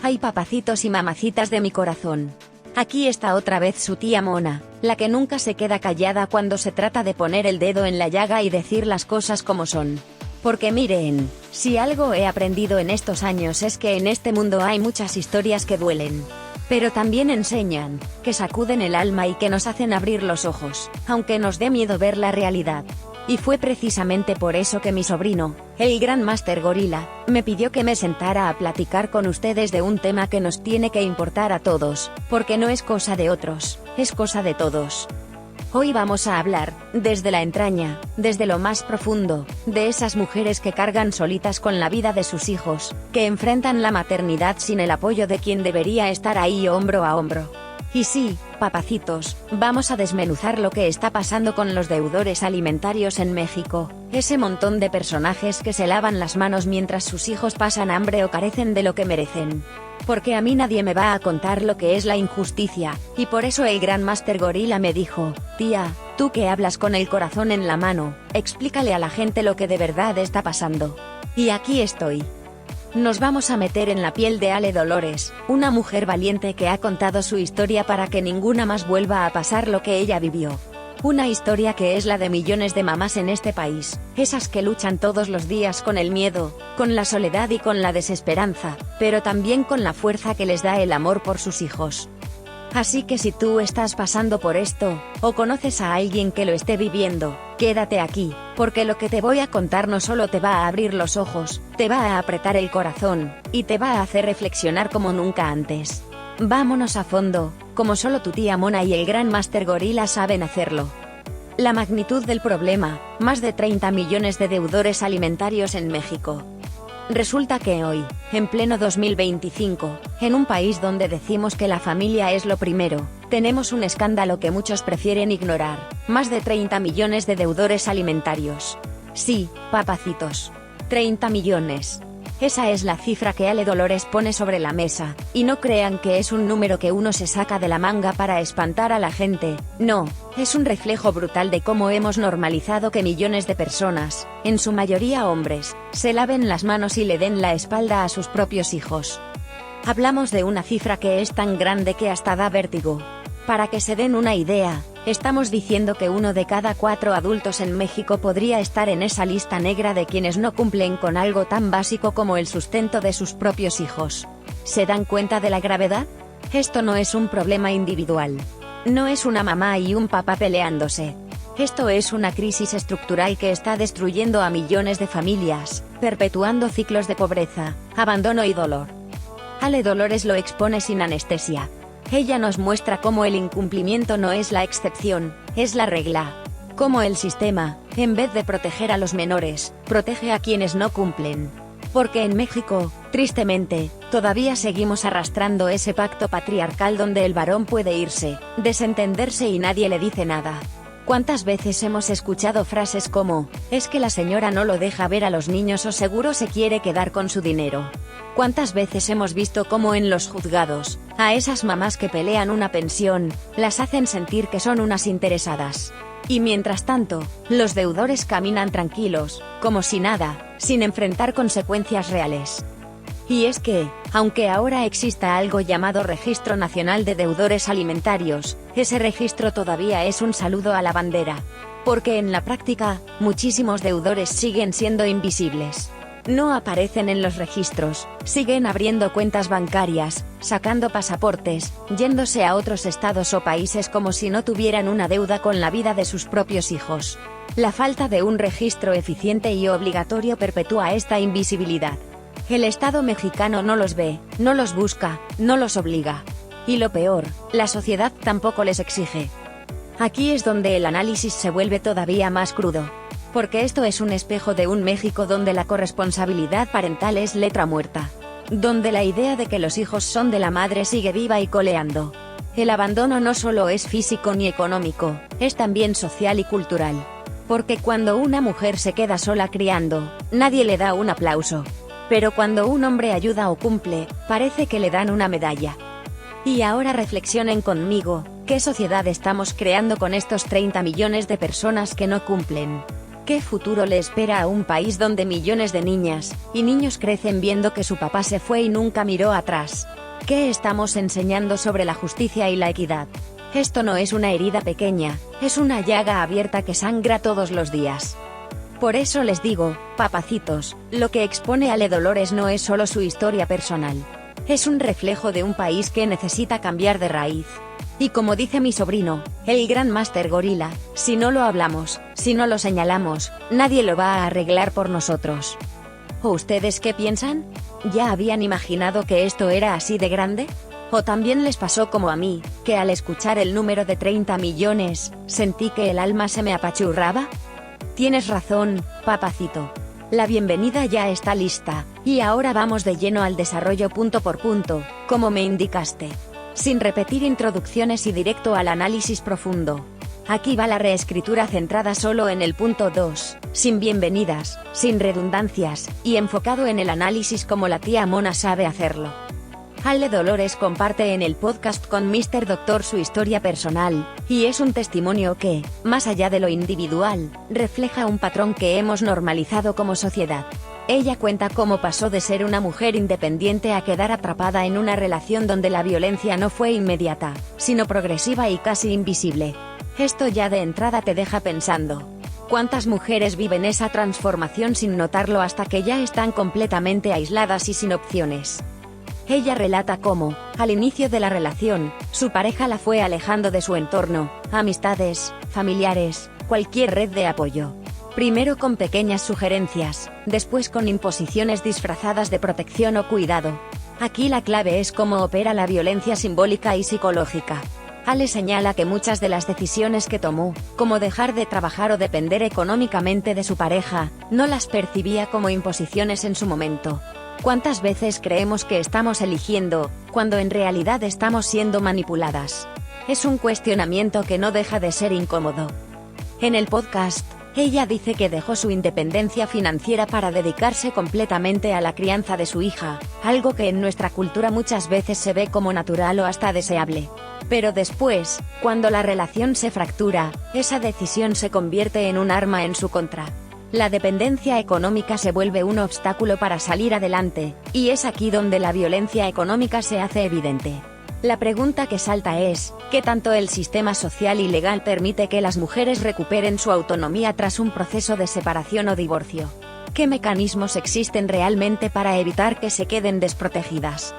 Ay, papacitos y mamacitas de mi corazón. Aquí está otra vez su tía Mona, la que nunca se queda callada cuando se trata de poner el dedo en la llaga y decir las cosas como son. Porque miren, si algo he aprendido en estos años es que en este mundo hay muchas historias que duelen. Pero también enseñan, que sacuden el alma y que nos hacen abrir los ojos, aunque nos dé miedo ver la realidad. Y fue precisamente por eso que mi sobrino, el gran Master Gorila, me pidió que me sentara a platicar con ustedes de un tema que nos tiene que importar a todos, porque no es cosa de otros, es cosa de todos. Hoy vamos a hablar, desde la entraña, desde lo más profundo, de esas mujeres que cargan solitas con la vida de sus hijos, que enfrentan la maternidad sin el apoyo de quien debería estar ahí hombro a hombro. Y sí, papacitos, vamos a desmenuzar lo que está pasando con los deudores alimentarios en México, ese montón de personajes que se lavan las manos mientras sus hijos pasan hambre o carecen de lo que merecen. Porque a mí nadie me va a contar lo que es la injusticia, y por eso el gran Master Gorila me dijo, tía, tú que hablas con el corazón en la mano, explícale a la gente lo que de verdad está pasando. Y aquí estoy. Nos vamos a meter en la piel de Ale Dolores, una mujer valiente que ha contado su historia para que ninguna más vuelva a pasar lo que ella vivió. Una historia que es la de millones de mamás en este país, esas que luchan todos los días con el miedo, con la soledad y con la desesperanza, pero también con la fuerza que les da el amor por sus hijos. Así que si tú estás pasando por esto, o conoces a alguien que lo esté viviendo, quédate aquí, porque lo que te voy a contar no solo te va a abrir los ojos, te va a apretar el corazón, y te va a hacer reflexionar como nunca antes. Vámonos a fondo, como solo tu tía Mona y el gran Master Gorila saben hacerlo. La magnitud del problema, más de 30 millones de deudores alimentarios en México. Resulta que hoy, en pleno 2025, en un país donde decimos que la familia es lo primero, tenemos un escándalo que muchos prefieren ignorar, más de 30 millones de deudores alimentarios. Sí, papacitos. 30 millones. Esa es la cifra que Ale Dolores pone sobre la mesa, y no crean que es un número que uno se saca de la manga para espantar a la gente, no, es un reflejo brutal de cómo hemos normalizado que millones de personas, en su mayoría hombres, se laven las manos y le den la espalda a sus propios hijos. Hablamos de una cifra que es tan grande que hasta da vértigo. Para que se den una idea, estamos diciendo que 1 de cada 4 adultos en México podría estar en esa lista negra de quienes no cumplen con algo tan básico como el sustento de sus propios hijos. ¿Se dan cuenta de la gravedad? Esto no es un problema individual. No es una mamá y un papá peleándose. Esto es una crisis estructural que está destruyendo a millones de familias, perpetuando ciclos de pobreza, abandono y dolor. Ale Dolores lo expone sin anestesia. Ella nos muestra cómo el incumplimiento no es la excepción, es la regla. Cómo el sistema, en vez de proteger a los menores, protege a quienes no cumplen. Porque en México, tristemente, todavía seguimos arrastrando ese pacto patriarcal donde el varón puede irse, desentenderse y nadie le dice nada. ¿Cuántas veces hemos escuchado frases como, es que la señora no lo deja ver a los niños o seguro se quiere quedar con su dinero? ¿Cuántas veces hemos visto cómo en los juzgados, a esas mamás que pelean una pensión, las hacen sentir que son unas interesadas? Y mientras tanto, los deudores caminan tranquilos, como si nada, sin enfrentar consecuencias reales. Y es que, aunque ahora exista algo llamado Registro Nacional de Deudores Alimentarios, ese registro todavía es un saludo a la bandera. Porque en la práctica, muchísimos deudores siguen siendo invisibles. No aparecen en los registros, siguen abriendo cuentas bancarias, sacando pasaportes, yéndose a otros estados o países como si no tuvieran una deuda con la vida de sus propios hijos. La falta de un registro eficiente y obligatorio perpetúa esta invisibilidad. El Estado mexicano no los ve, no los busca, no los obliga. Y lo peor, la sociedad tampoco les exige. Aquí es donde el análisis se vuelve todavía más crudo. Porque esto es un espejo de un México donde la corresponsabilidad parental es letra muerta. Donde la idea de que los hijos son de la madre sigue viva y coleando. El abandono no solo es físico ni económico, es también social y cultural. Porque cuando una mujer se queda sola criando, nadie le da un aplauso. Pero cuando un hombre ayuda o cumple, parece que le dan una medalla. Y ahora reflexionen conmigo, ¿qué sociedad estamos creando con estos 30 millones de personas que no cumplen? ¿Qué futuro le espera a un país donde millones de niñas y niños crecen viendo que su papá se fue y nunca miró atrás? ¿Qué estamos enseñando sobre la justicia y la equidad? Esto no es una herida pequeña, es una llaga abierta que sangra todos los días. Por eso les digo, papacitos, lo que expone Ale Dolores no es solo su historia personal. Es un reflejo de un país que necesita cambiar de raíz. Y como dice mi sobrino, el gran máster gorila, si no lo hablamos, si no lo señalamos, nadie lo va a arreglar por nosotros. ¿O ustedes qué piensan? ¿Ya habían imaginado que esto era así de grande? ¿O también les pasó como a mí, que al escuchar el número de 30 millones, sentí que el alma se me apachurraba? Tienes razón, papacito. La bienvenida ya está lista, y ahora vamos de lleno al desarrollo punto por punto, como me indicaste. Sin repetir introducciones y directo al análisis profundo. Aquí va la reescritura centrada solo en el punto 2, sin bienvenidas, sin redundancias, y enfocado en el análisis como la tía Mona sabe hacerlo. Ale Dolores comparte en el podcast con Mr. Doctor su historia personal, y es un testimonio que, más allá de lo individual, refleja un patrón que hemos normalizado como sociedad. Ella cuenta cómo pasó de ser una mujer independiente a quedar atrapada en una relación donde la violencia no fue inmediata, sino progresiva y casi invisible. Esto ya de entrada te deja pensando. ¿Cuántas mujeres viven esa transformación sin notarlo hasta que ya están completamente aisladas y sin opciones? Ella relata cómo, al inicio de la relación, su pareja la fue alejando de su entorno, amistades, familiares, cualquier red de apoyo. Primero con pequeñas sugerencias, después con imposiciones disfrazadas de protección o cuidado. Aquí la clave es cómo opera la violencia simbólica y psicológica. Ale señala que muchas de las decisiones que tomó, como dejar de trabajar o depender económicamente de su pareja, no las percibía como imposiciones en su momento. ¿Cuántas veces creemos que estamos eligiendo, cuando en realidad estamos siendo manipuladas? Es un cuestionamiento que no deja de ser incómodo. En el podcast, ella dice que dejó su independencia financiera para dedicarse completamente a la crianza de su hija, algo que en nuestra cultura muchas veces se ve como natural o hasta deseable. Pero después, cuando la relación se fractura, esa decisión se convierte en un arma en su contra. La dependencia económica se vuelve un obstáculo para salir adelante, y es aquí donde la violencia económica se hace evidente. La pregunta que salta es, ¿qué tanto el sistema social y legal permite que las mujeres recuperen su autonomía tras un proceso de separación o divorcio? ¿Qué mecanismos existen realmente para evitar que se queden desprotegidas?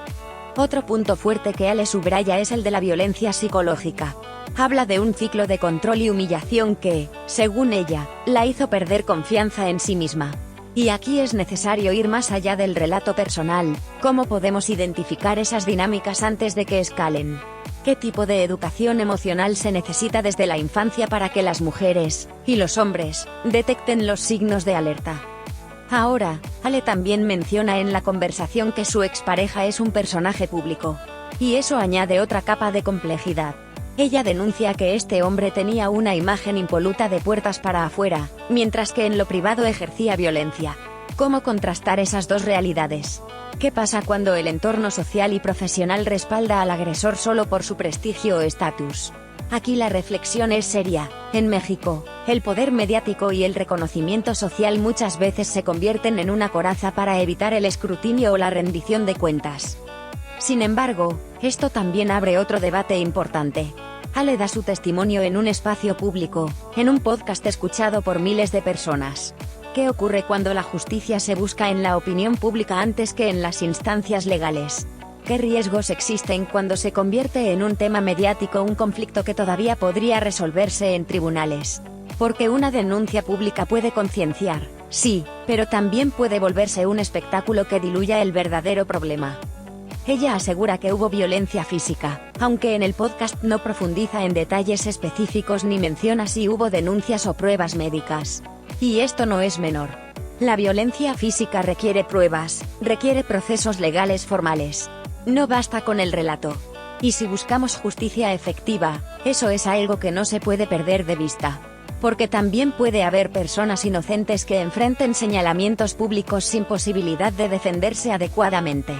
Otro punto fuerte que Ale subraya es el de la violencia psicológica. Habla de un ciclo de control y humillación que, según ella, la hizo perder confianza en sí misma. Y aquí es necesario ir más allá del relato personal. ¿Cómo podemos identificar esas dinámicas antes de que escalen? ¿Qué tipo de educación emocional se necesita desde la infancia para que las mujeres, y los hombres, detecten los signos de alerta? Ahora, Ale también menciona en la conversación que su expareja es un personaje público. Y eso añade otra capa de complejidad. Ella denuncia que este hombre tenía una imagen impoluta de puertas para afuera, mientras que en lo privado ejercía violencia. ¿Cómo contrastar esas dos realidades? ¿Qué pasa cuando el entorno social y profesional respalda al agresor solo por su prestigio o estatus? Aquí la reflexión es seria. En México, el poder mediático y el reconocimiento social muchas veces se convierten en una coraza para evitar el escrutinio o la rendición de cuentas. Sin embargo, esto también abre otro debate importante. Ale da su testimonio en un espacio público, en un podcast escuchado por miles de personas. ¿Qué ocurre cuando la justicia se busca en la opinión pública antes que en las instancias legales? ¿Qué riesgos existen cuando se convierte en un tema mediático un conflicto que todavía podría resolverse en tribunales? Porque una denuncia pública puede concienciar, sí, pero también puede volverse un espectáculo que diluya el verdadero problema. Ella asegura que hubo violencia física, aunque en el podcast no profundiza en detalles específicos ni menciona si hubo denuncias o pruebas médicas. Y esto no es menor. La violencia física requiere pruebas, requiere procesos legales formales. No basta con el relato. Y si buscamos justicia efectiva, eso es algo que no se puede perder de vista. Porque también puede haber personas inocentes que enfrenten señalamientos públicos sin posibilidad de defenderse adecuadamente.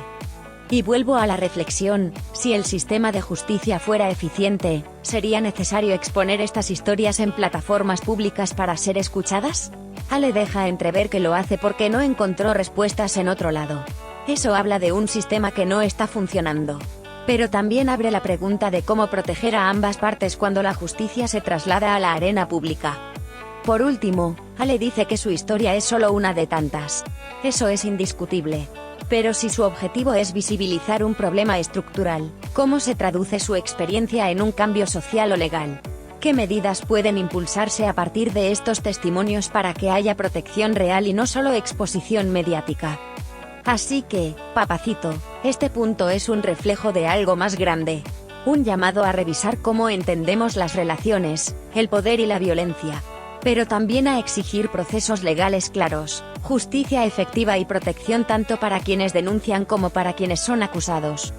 Y vuelvo a la reflexión, si el sistema de justicia fuera eficiente, ¿sería necesario exponer estas historias en plataformas públicas para ser escuchadas? Ale deja entrever que lo hace porque no encontró respuestas en otro lado. Eso habla de un sistema que no está funcionando. Pero también abre la pregunta de cómo proteger a ambas partes cuando la justicia se traslada a la arena pública. Por último, Ale dice que su historia es solo una de tantas. Eso es indiscutible. Pero si su objetivo es visibilizar un problema estructural, ¿cómo se traduce su experiencia en un cambio social o legal? ¿Qué medidas pueden impulsarse a partir de estos testimonios para que haya protección real y no solo exposición mediática? Así que, papacito, este punto es un reflejo de algo más grande. Un llamado a revisar cómo entendemos las relaciones, el poder y la violencia. Pero también a exigir procesos legales claros, justicia efectiva y protección tanto para quienes denuncian como para quienes son acusados.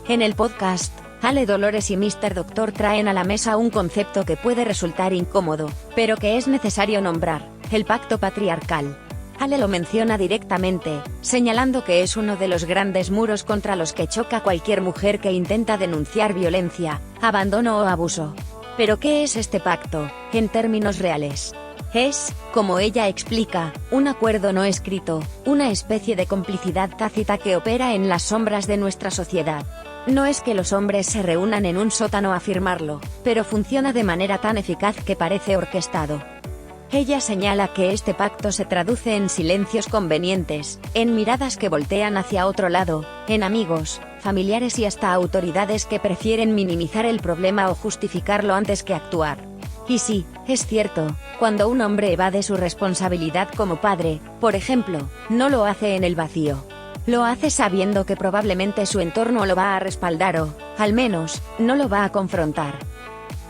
En el podcast, Ale Dolores y Mr. Doctor traen a la mesa un concepto que puede resultar incómodo, pero que es necesario nombrar: el pacto patriarcal. Ale lo menciona directamente, señalando que es uno de los grandes muros contra los que choca cualquier mujer que intenta denunciar violencia, abandono o abuso. ¿Pero qué es este pacto, en términos reales? Es, como ella explica, un acuerdo no escrito, una especie de complicidad tácita que opera en las sombras de nuestra sociedad. No es que los hombres se reúnan en un sótano a firmarlo, pero funciona de manera tan eficaz que parece orquestado. Ella señala que este pacto se traduce en silencios convenientes, en miradas que voltean hacia otro lado, en amigos, familiares y hasta autoridades que prefieren minimizar el problema o justificarlo antes que actuar. Y sí, es cierto, cuando un hombre evade su responsabilidad como padre, por ejemplo, no lo hace en el vacío. Lo hace sabiendo que probablemente su entorno lo va a respaldar o, al menos, no lo va a confrontar.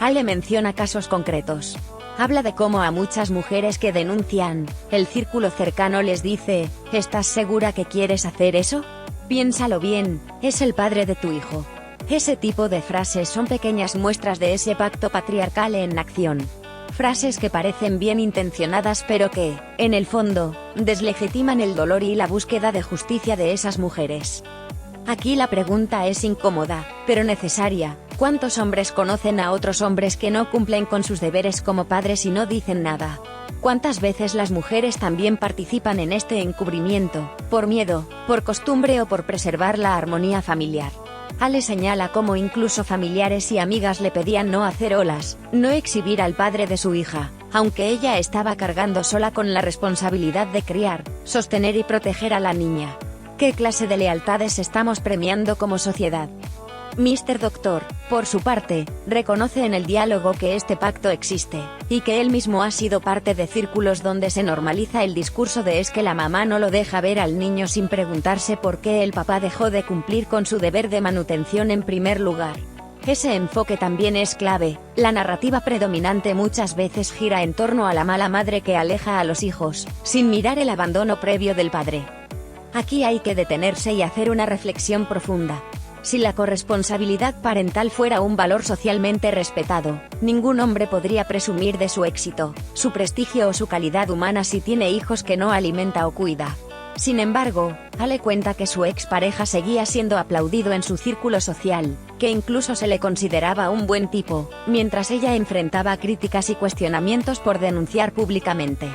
Ale menciona casos concretos. Habla de cómo a muchas mujeres que denuncian, el círculo cercano les dice: ¿estás segura que quieres hacer eso? Piénsalo bien, es el padre de tu hijo. Ese tipo de frases son pequeñas muestras de ese pacto patriarcal en acción. Frases que parecen bien intencionadas pero que, en el fondo, deslegitiman el dolor y la búsqueda de justicia de esas mujeres. Aquí la pregunta es incómoda, pero necesaria: ¿cuántos hombres conocen a otros hombres que no cumplen con sus deberes como padres y no dicen nada? ¿Cuántas veces las mujeres también participan en este encubrimiento, por miedo, por costumbre o por preservar la armonía familiar? Ale señala cómo incluso familiares y amigas le pedían no hacer olas, no exhibir al padre de su hija, aunque ella estaba cargando sola con la responsabilidad de criar, sostener y proteger a la niña. ¿Qué clase de lealtades estamos premiando como sociedad? Mr. Doctor, por su parte, reconoce en el diálogo que este pacto existe, y que él mismo ha sido parte de círculos donde se normaliza el discurso de es que la mamá no lo deja ver al niño sin preguntarse por qué el papá dejó de cumplir con su deber de manutención en primer lugar. Ese enfoque también es clave. La narrativa predominante muchas veces gira en torno a la mala madre que aleja a los hijos, sin mirar el abandono previo del padre. Aquí hay que detenerse y hacer una reflexión profunda. Si la corresponsabilidad parental fuera un valor socialmente respetado, ningún hombre podría presumir de su éxito, su prestigio o su calidad humana si tiene hijos que no alimenta o cuida. Sin embargo, Ale cuenta que su expareja seguía siendo aplaudido en su círculo social, que incluso se le consideraba un buen tipo, mientras ella enfrentaba críticas y cuestionamientos por denunciar públicamente.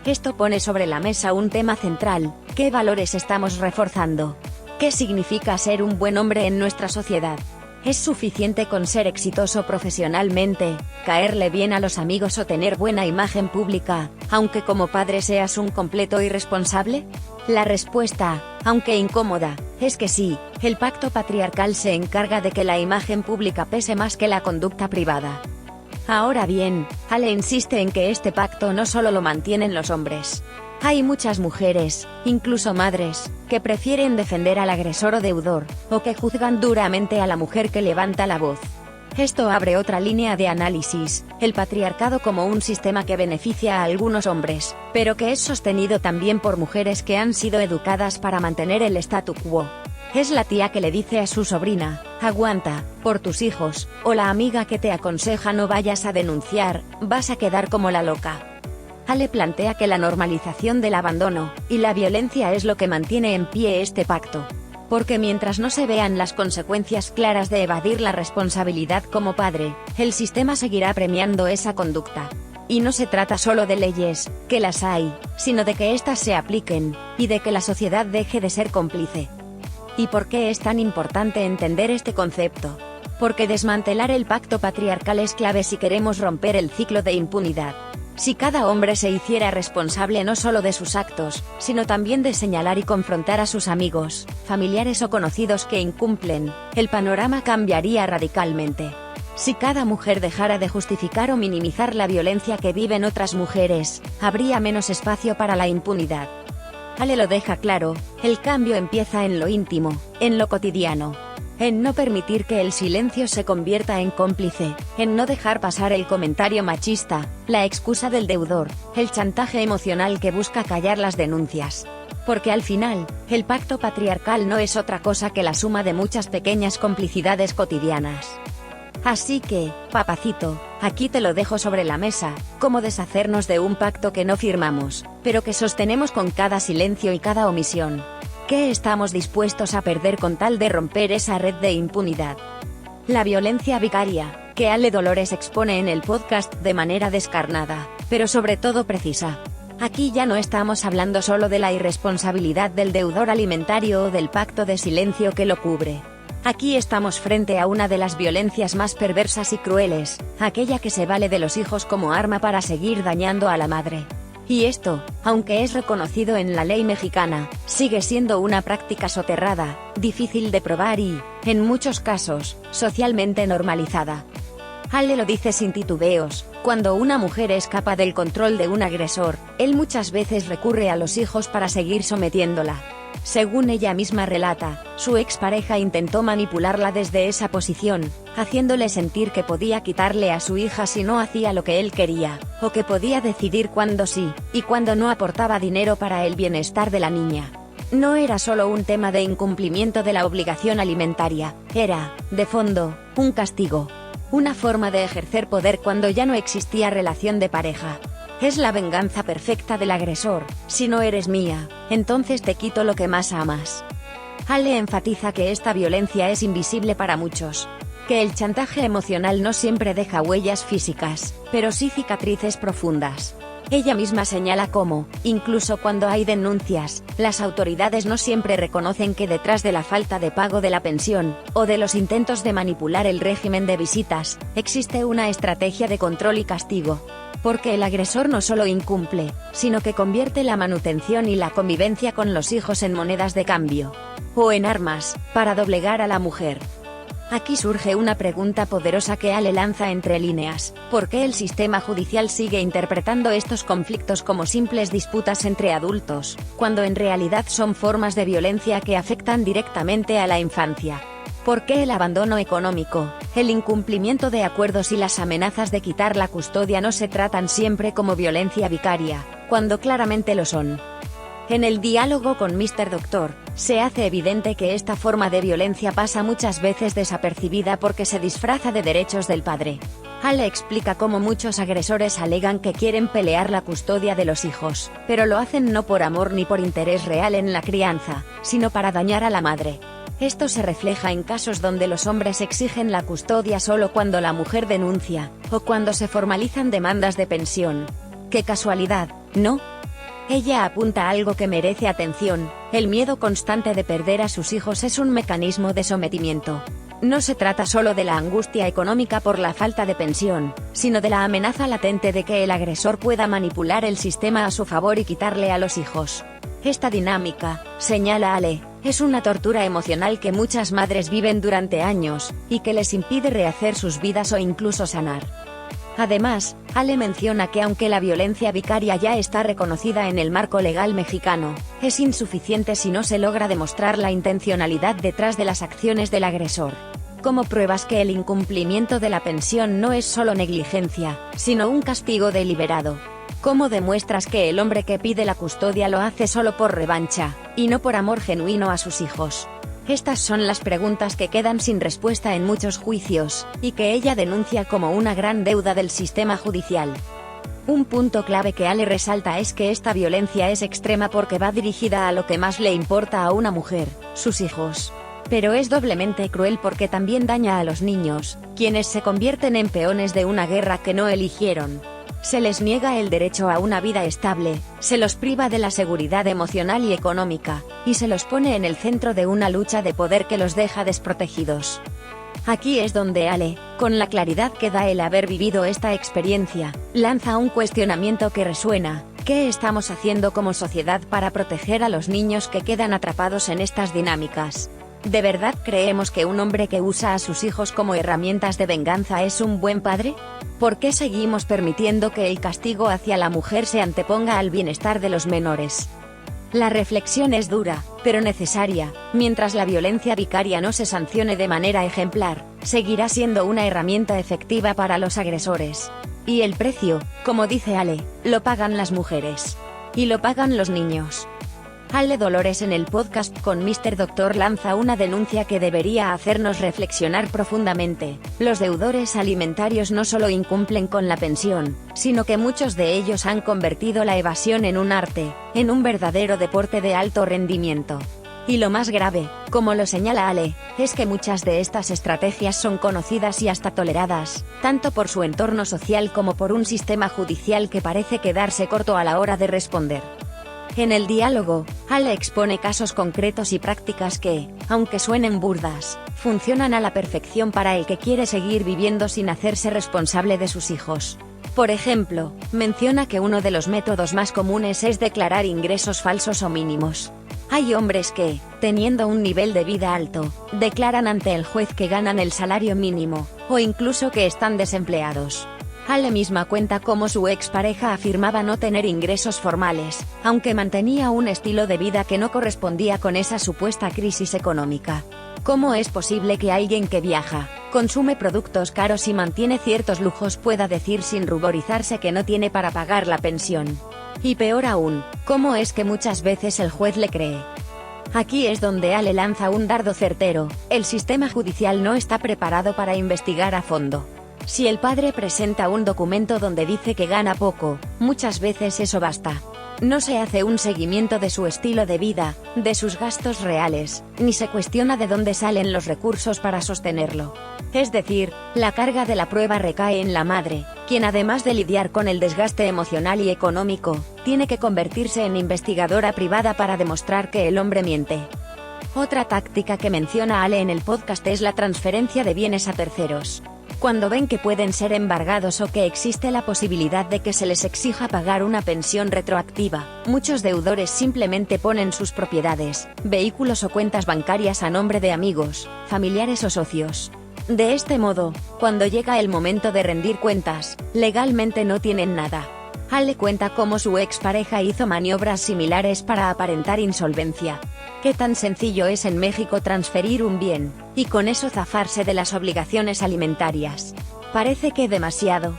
Esto pone sobre la mesa un tema central: ¿qué valores estamos reforzando? ¿Qué significa ser un buen hombre en nuestra sociedad? ¿Es suficiente con ser exitoso profesionalmente, caerle bien a los amigos o tener buena imagen pública, aunque como padre seas un completo irresponsable? La respuesta, aunque incómoda, es que sí. El pacto patriarcal se encarga de que la imagen pública pese más que la conducta privada. Ahora bien, Ale insiste en que este pacto no solo lo mantienen los hombres. Hay muchas mujeres, incluso madres, que prefieren defender al agresor o deudor, o que juzgan duramente a la mujer que levanta la voz. Esto abre otra línea de análisis: el patriarcado como un sistema que beneficia a algunos hombres, pero que es sostenido también por mujeres que han sido educadas para mantener el statu quo. Es la tía que le dice a su sobrina: aguanta, por tus hijos, o la amiga que te aconseja no vayas a denunciar, vas a quedar como la loca. Ale plantea que la normalización del abandono y la violencia es lo que mantiene en pie este pacto. Porque mientras no se vean las consecuencias claras de evadir la responsabilidad como padre, el sistema seguirá premiando esa conducta. Y no se trata solo de leyes, que las hay, sino de que éstas se apliquen, y de que la sociedad deje de ser cómplice. ¿Y por qué es tan importante entender este concepto? Porque desmantelar el pacto patriarcal es clave si queremos romper el ciclo de impunidad. Si cada hombre se hiciera responsable no solo de sus actos, sino también de señalar y confrontar a sus amigos, familiares o conocidos que incumplen, el panorama cambiaría radicalmente. Si cada mujer dejara de justificar o minimizar la violencia que viven otras mujeres, habría menos espacio para la impunidad. Ale lo deja claro, el cambio empieza en lo íntimo, en lo cotidiano. En no permitir que el silencio se convierta en cómplice, en no dejar pasar el comentario machista, la excusa del deudor, el chantaje emocional que busca callar las denuncias. Porque al final, el pacto patriarcal no es otra cosa que la suma de muchas pequeñas complicidades cotidianas. Así que, papacito, aquí te lo dejo sobre la mesa, cómo deshacernos de un pacto que no firmamos, pero que sostenemos con cada silencio y cada omisión. ¿Qué estamos dispuestos a perder con tal de romper esa red de impunidad? La violencia vicaria, que Ale Dolores expone en el podcast de manera descarnada, pero sobre todo precisa. Aquí ya no estamos hablando solo de la irresponsabilidad del deudor alimentario o del pacto de silencio que lo cubre. Aquí estamos frente a una de las violencias más perversas y crueles, aquella que se vale de los hijos como arma para seguir dañando a la madre. Y esto, aunque es reconocido en la ley mexicana, sigue siendo una práctica soterrada, difícil de probar y, en muchos casos, socialmente normalizada. Ale lo dice sin titubeos, cuando una mujer escapa del control de un agresor, él muchas veces recurre a los hijos para seguir sometiéndola. Según ella misma relata, su expareja intentó manipularla desde esa posición, haciéndole sentir que podía quitarle a su hija si no hacía lo que él quería, o que podía decidir cuándo sí, y cuándo no aportaba dinero para el bienestar de la niña. No era solo un tema de incumplimiento de la obligación alimentaria, era, de fondo, un castigo. Una forma de ejercer poder cuando ya no existía relación de pareja. Es la venganza perfecta del agresor, si no eres mía, entonces te quito lo que más amas. Ale enfatiza que esta violencia es invisible para muchos. Que el chantaje emocional no siempre deja huellas físicas, pero sí cicatrices profundas. Ella misma señala cómo, incluso cuando hay denuncias, las autoridades no siempre reconocen que detrás de la falta de pago de la pensión, o de los intentos de manipular el régimen de visitas, existe una estrategia de control y castigo. Porque el agresor no solo incumple, sino que convierte la manutención y la convivencia con los hijos en monedas de cambio. O en armas, para doblegar a la mujer. Aquí surge una pregunta poderosa que Ale lanza entre líneas: ¿por qué el sistema judicial sigue interpretando estos conflictos como simples disputas entre adultos, cuando en realidad son formas de violencia que afectan directamente a la infancia? ¿Por qué el abandono económico, el incumplimiento de acuerdos y las amenazas de quitar la custodia no se tratan siempre como violencia vicaria, cuando claramente lo son? En el diálogo con Mr. Doctor, se hace evidente que esta forma de violencia pasa muchas veces desapercibida porque se disfraza de derechos del padre. Ale explica cómo muchos agresores alegan que quieren pelear la custodia de los hijos, pero lo hacen no por amor ni por interés real en la crianza, sino para dañar a la madre. Esto se refleja en casos donde los hombres exigen la custodia solo cuando la mujer denuncia, o cuando se formalizan demandas de pensión. ¡Qué casualidad, ¿no? Ella apunta algo que merece atención: el miedo constante de perder a sus hijos es un mecanismo de sometimiento. No se trata solo de la angustia económica por la falta de pensión, sino de la amenaza latente de que el agresor pueda manipular el sistema a su favor y quitarle a los hijos. Esta dinámica, señala Ale, es una tortura emocional que muchas madres viven durante años, y que les impide rehacer sus vidas o incluso sanar. Además, Ale menciona que aunque la violencia vicaria ya está reconocida en el marco legal mexicano, es insuficiente si no se logra demostrar la intencionalidad detrás de las acciones del agresor. ¿Cómo pruebas que el incumplimiento de la pensión no es solo negligencia, sino un castigo deliberado? ¿Cómo demuestras que el hombre que pide la custodia lo hace solo por revancha, y no por amor genuino a sus hijos? Estas son las preguntas que quedan sin respuesta en muchos juicios, y que ella denuncia como una gran deuda del sistema judicial. Un punto clave que Ale resalta es que esta violencia es extrema porque va dirigida a lo que más le importa a una mujer, sus hijos. Pero es doblemente cruel porque también daña a los niños, quienes se convierten en peones de una guerra que no eligieron. Se les niega el derecho a una vida estable, se los priva de la seguridad emocional y económica, y se los pone en el centro de una lucha de poder que los deja desprotegidos. Aquí es donde Ale, con la claridad que da el haber vivido esta experiencia, lanza un cuestionamiento que resuena: ¿qué estamos haciendo como sociedad para proteger a los niños que quedan atrapados en estas dinámicas? ¿De verdad creemos que un hombre que usa a sus hijos como herramientas de venganza es un buen padre? ¿Por qué seguimos permitiendo que el castigo hacia la mujer se anteponga al bienestar de los menores? La reflexión es dura, pero necesaria. Mientras la violencia vicaria no se sancione de manera ejemplar, seguirá siendo una herramienta efectiva para los agresores. Y el precio, como dice Ale, lo pagan las mujeres. Y lo pagan los niños. Ale Dolores en el podcast con Mr. Doctor lanza una denuncia que debería hacernos reflexionar profundamente. Los deudores alimentarios no solo incumplen con la pensión, sino que muchos de ellos han convertido la evasión en un arte, en un verdadero deporte de alto rendimiento. Y lo más grave, como lo señala Ale, es que muchas de estas estrategias son conocidas y hasta toleradas, tanto por su entorno social como por un sistema judicial que parece quedarse corto a la hora de responder. En el diálogo, Ale expone casos concretos y prácticas que, aunque suenen burdas, funcionan a la perfección para el que quiere seguir viviendo sin hacerse responsable de sus hijos. Por ejemplo, menciona que uno de los métodos más comunes es declarar ingresos falsos o mínimos. Hay hombres que, teniendo un nivel de vida alto, declaran ante el juez que ganan el salario mínimo, o incluso que están desempleados. Ale misma cuenta cómo su expareja afirmaba no tener ingresos formales, aunque mantenía un estilo de vida que no correspondía con esa supuesta crisis económica. ¿Cómo es posible que alguien que viaja, consume productos caros y mantiene ciertos lujos pueda decir sin ruborizarse que no tiene para pagar la pensión? Y peor aún, ¿cómo es que muchas veces el juez le cree? Aquí es donde Ale lanza un dardo certero: el sistema judicial no está preparado para investigar a fondo. Si el padre presenta un documento donde dice que gana poco, muchas veces eso basta. No se hace un seguimiento de su estilo de vida, de sus gastos reales, ni se cuestiona de dónde salen los recursos para sostenerlo. Es decir, la carga de la prueba recae en la madre, quien además de lidiar con el desgaste emocional y económico, tiene que convertirse en investigadora privada para demostrar que el hombre miente. Otra táctica que menciona Ale en el podcast es la transferencia de bienes a terceros. Cuando ven que pueden ser embargados o que existe la posibilidad de que se les exija pagar una pensión retroactiva, muchos deudores simplemente ponen sus propiedades, vehículos o cuentas bancarias a nombre de amigos, familiares o socios. De este modo, cuando llega el momento de rendir cuentas, legalmente no tienen nada. Ale cuenta cómo su expareja hizo maniobras similares para aparentar insolvencia. ¿Qué tan sencillo es en México transferir un bien, y con eso zafarse de las obligaciones alimentarias? Parece que demasiado.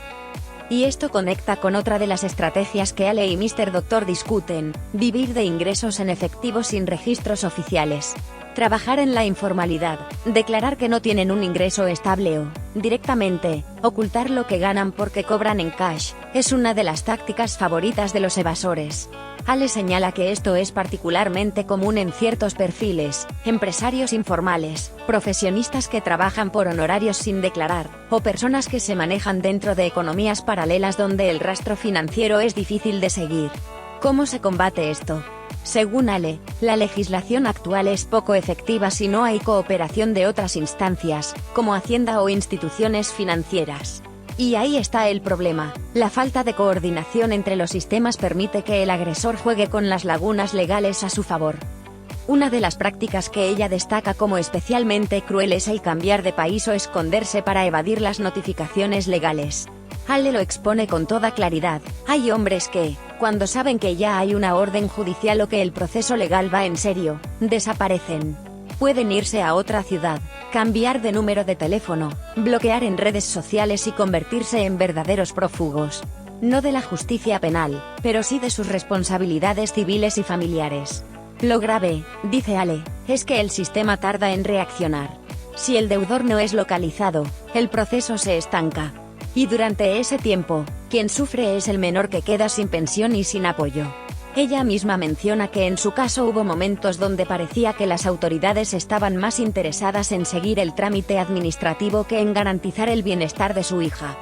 Y esto conecta con otra de las estrategias que Ale y Mr. Doctor discuten: vivir de ingresos en efectivo sin registros oficiales. Trabajar en la informalidad, declarar que no tienen un ingreso estable o, directamente, ocultar lo que ganan porque cobran en cash, es una de las tácticas favoritas de los evasores. Ale señala que esto es particularmente común en ciertos perfiles: empresarios informales, profesionistas que trabajan por honorarios sin declarar, o personas que se manejan dentro de economías paralelas donde el rastro financiero es difícil de seguir. ¿Cómo se combate esto? Según Ale, la legislación actual es poco efectiva si no hay cooperación de otras instancias, como Hacienda o instituciones financieras. Y ahí está el problema: la falta de coordinación entre los sistemas permite que el agresor juegue con las lagunas legales a su favor. Una de las prácticas que ella destaca como especialmente cruel es el cambiar de país o esconderse para evadir las notificaciones legales. Ale lo expone con toda claridad: hay hombres que, cuando saben que ya hay una orden judicial o que el proceso legal va en serio, desaparecen. Pueden irse a otra ciudad, cambiar de número de teléfono, bloquear en redes sociales y convertirse en verdaderos prófugos. No de la justicia penal, pero sí de sus responsabilidades civiles y familiares. Lo grave, dice Ale, es que el sistema tarda en reaccionar. Si el deudor no es localizado, el proceso se estanca. Y durante ese tiempo, quien sufre es el menor que queda sin pensión y sin apoyo. Ella misma menciona que en su caso hubo momentos donde parecía que las autoridades estaban más interesadas en seguir el trámite administrativo que en garantizar el bienestar de su hija.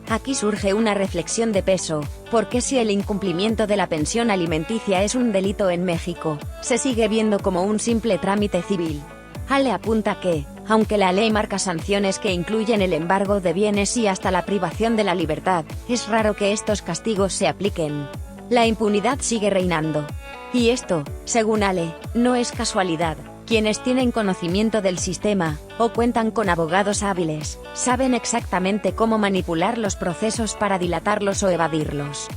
Aquí surge una reflexión de peso, porque si el incumplimiento de la pensión alimenticia es un delito en México, se sigue viendo como un simple trámite civil. Ale apunta que, aunque la ley marca sanciones que incluyen el embargo de bienes y hasta la privación de la libertad, es raro que estos castigos se apliquen. La impunidad sigue reinando. Y esto, según Ale, no es casualidad. Quienes tienen conocimiento del sistema, o cuentan con abogados hábiles, saben exactamente cómo manipular los procesos para dilatarlos o evadirlos.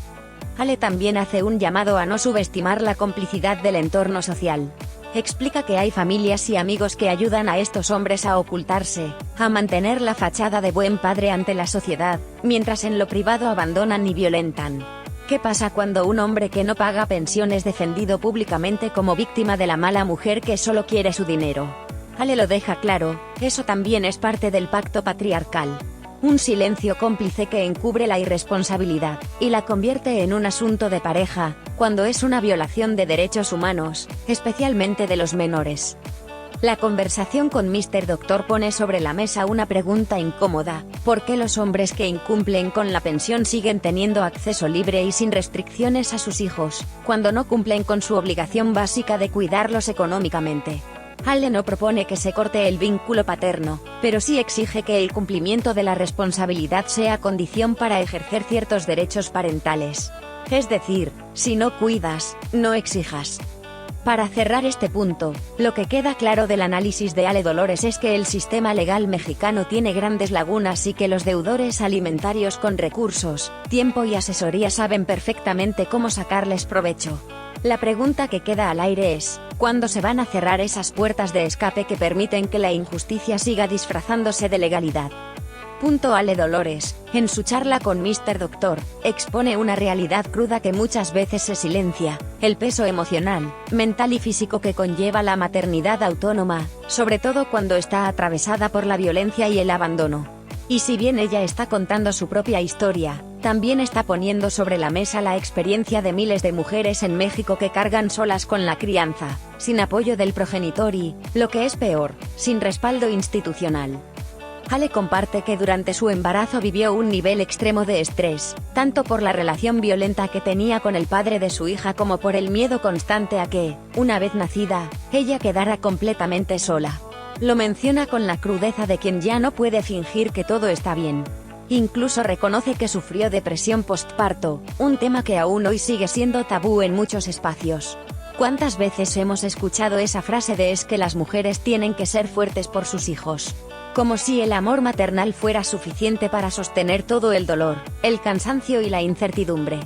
Ale también hace un llamado a no subestimar la complicidad del entorno social. Explica que hay familias y amigos que ayudan a estos hombres a ocultarse, a mantener la fachada de buen padre ante la sociedad, mientras en lo privado abandonan y violentan. ¿Qué pasa cuando un hombre que no paga pensión es defendido públicamente como víctima de la mala mujer que solo quiere su dinero? Ale lo deja claro, eso también es parte del pacto patriarcal. Un silencio cómplice que encubre la irresponsabilidad, y la convierte en un asunto de pareja, cuando es una violación de derechos humanos, especialmente de los menores. La conversación con Mr. Doctor pone sobre la mesa una pregunta incómoda: ¿por qué los hombres que incumplen con la pensión siguen teniendo acceso libre y sin restricciones a sus hijos, cuando no cumplen con su obligación básica de cuidarlos económicamente? Ale no propone que se corte el vínculo paterno, pero sí exige que el cumplimiento de la responsabilidad sea condición para ejercer ciertos derechos parentales. Es decir, si no cuidas, no exijas. Para cerrar este punto, lo que queda claro del análisis de Ale Dolores es que el sistema legal mexicano tiene grandes lagunas y que los deudores alimentarios con recursos, tiempo y asesoría saben perfectamente cómo sacarles provecho. La pregunta que queda al aire es, ¿cuándo se van a cerrar esas puertas de escape que permiten que la injusticia siga disfrazándose de legalidad? Ale Dolores, en su charla con Mr. Doctor, expone una realidad cruda que muchas veces se silencia: el peso emocional, mental y físico que conlleva la maternidad autónoma, sobre todo cuando está atravesada por la violencia y el abandono. Y si bien ella está contando su propia historia, también está poniendo sobre la mesa la experiencia de miles de mujeres en México que cargan solas con la crianza, sin apoyo del progenitor y, lo que es peor, sin respaldo institucional. Ale comparte que durante su embarazo vivió un nivel extremo de estrés, tanto por la relación violenta que tenía con el padre de su hija como por el miedo constante a que, una vez nacida, ella quedara completamente sola. Lo menciona con la crudeza de quien ya no puede fingir que todo está bien. Incluso reconoce que sufrió depresión postparto, un tema que aún hoy sigue siendo tabú en muchos espacios. ¿Cuántas veces hemos escuchado esa frase de es que las mujeres tienen que ser fuertes por sus hijos? Como si el amor maternal fuera suficiente para sostener todo el dolor, el cansancio y la incertidumbre.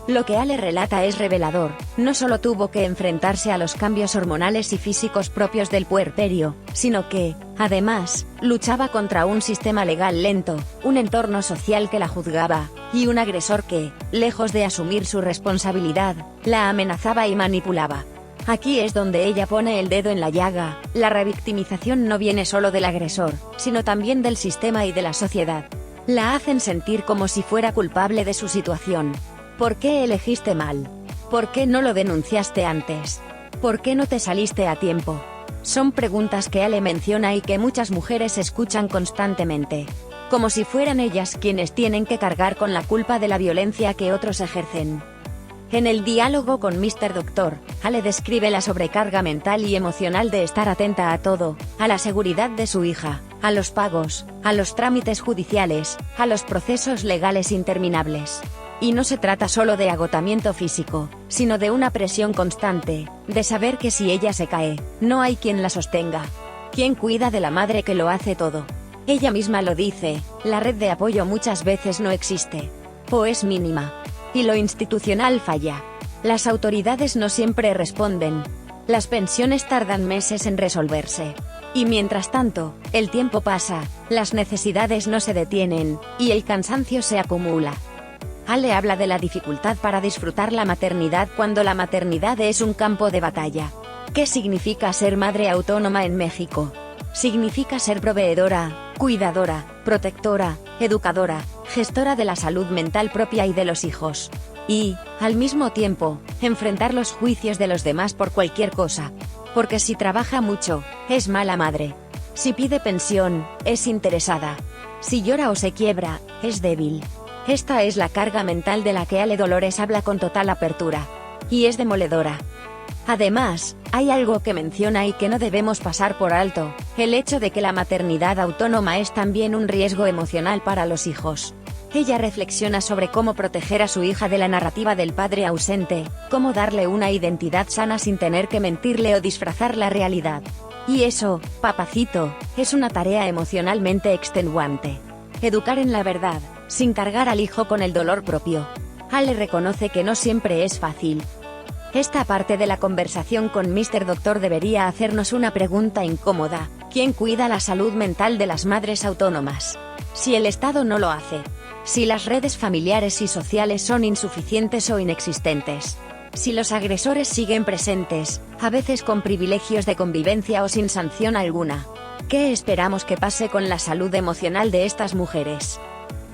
Lo que Ale relata es revelador: no solo tuvo que enfrentarse a los cambios hormonales y físicos propios del puerperio, sino que, además, luchaba contra un sistema legal lento, un entorno social que la juzgaba, y un agresor que, lejos de asumir su responsabilidad, la amenazaba y manipulaba. Aquí es donde ella pone el dedo en la llaga: la revictimización no viene solo del agresor, sino también del sistema y de la sociedad. La hacen sentir como si fuera culpable de su situación. ¿Por qué elegiste mal? ¿Por qué no lo denunciaste antes? ¿Por qué no te saliste a tiempo? Son preguntas que Ale menciona y que muchas mujeres escuchan constantemente. Como si fueran ellas quienes tienen que cargar con la culpa de la violencia que otros ejercen. En el diálogo con Mr. Doctor, Ale describe la sobrecarga mental y emocional de estar atenta a todo: a la seguridad de su hija, a los pagos, a los trámites judiciales, a los procesos legales interminables. Y no se trata solo de agotamiento físico, sino de una presión constante, de saber que si ella se cae, no hay quien la sostenga. ¿Quién cuida de la madre que lo hace todo? Ella misma lo dice: la red de apoyo muchas veces no existe. O es mínima. Y lo institucional falla. Las autoridades no siempre responden. Las pensiones tardan meses en resolverse. Y mientras tanto, el tiempo pasa, las necesidades no se detienen, y el cansancio se acumula. Ale habla de la dificultad para disfrutar la maternidad cuando la maternidad es un campo de batalla. ¿Qué significa ser madre autónoma en México? Significa ser proveedora, cuidadora, protectora, educadora, gestora de la salud mental propia y de los hijos. Y, al mismo tiempo, enfrentar los juicios de los demás por cualquier cosa. Porque si trabaja mucho, es mala madre. Si pide pensión, es interesada. Si llora o se quiebra, es débil. Esta es la carga mental de la que Ale Dolores habla con total apertura. Y es demoledora. Además, hay algo que menciona y que no debemos pasar por alto, el hecho de que la maternidad autónoma es también un riesgo emocional para los hijos. Ella reflexiona sobre cómo proteger a su hija de la narrativa del padre ausente, cómo darle una identidad sana sin tener que mentirle o disfrazar la realidad. Y eso, papacito, es una tarea emocionalmente extenuante. Educar en la verdad, sin cargar al hijo con el dolor propio. Ale reconoce que no siempre es fácil. Esta parte de la conversación con Mr. Doctor debería hacernos una pregunta incómoda: ¿quién cuida la salud mental de las madres autónomas? Si el Estado no lo hace. Si las redes familiares y sociales son insuficientes o inexistentes. Si los agresores siguen presentes, a veces con privilegios de convivencia o sin sanción alguna. ¿Qué esperamos que pase con la salud emocional de estas mujeres?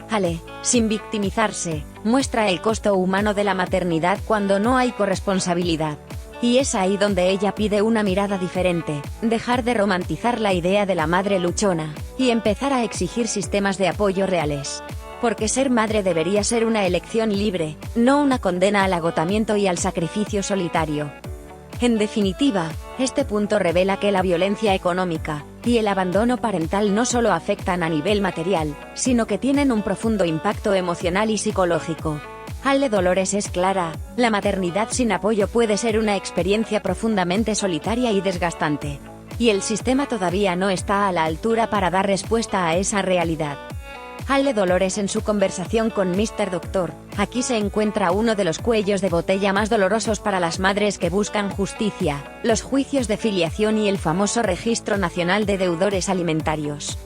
Ale, sin victimizarse, muestra el costo humano de la maternidad cuando no hay corresponsabilidad. Y es ahí donde ella pide una mirada diferente, dejar de romantizar la idea de la madre luchona, y empezar a exigir sistemas de apoyo reales. Porque ser madre debería ser una elección libre, no una condena al agotamiento y al sacrificio solitario. En definitiva, este punto revela que la violencia económica y el abandono parental no solo afectan a nivel material, sino que tienen un profundo impacto emocional y psicológico. Ale Dolores es clara: la maternidad sin apoyo puede ser una experiencia profundamente solitaria y desgastante. Y el sistema todavía no está a la altura para dar respuesta a esa realidad. Ale Dolores en su conversación con Mr. Doctor, aquí se encuentra uno de los cuellos de botella más dolorosos para las madres que buscan justicia: los juicios de filiación y el famoso Registro Nacional de Deudores Alimentarios.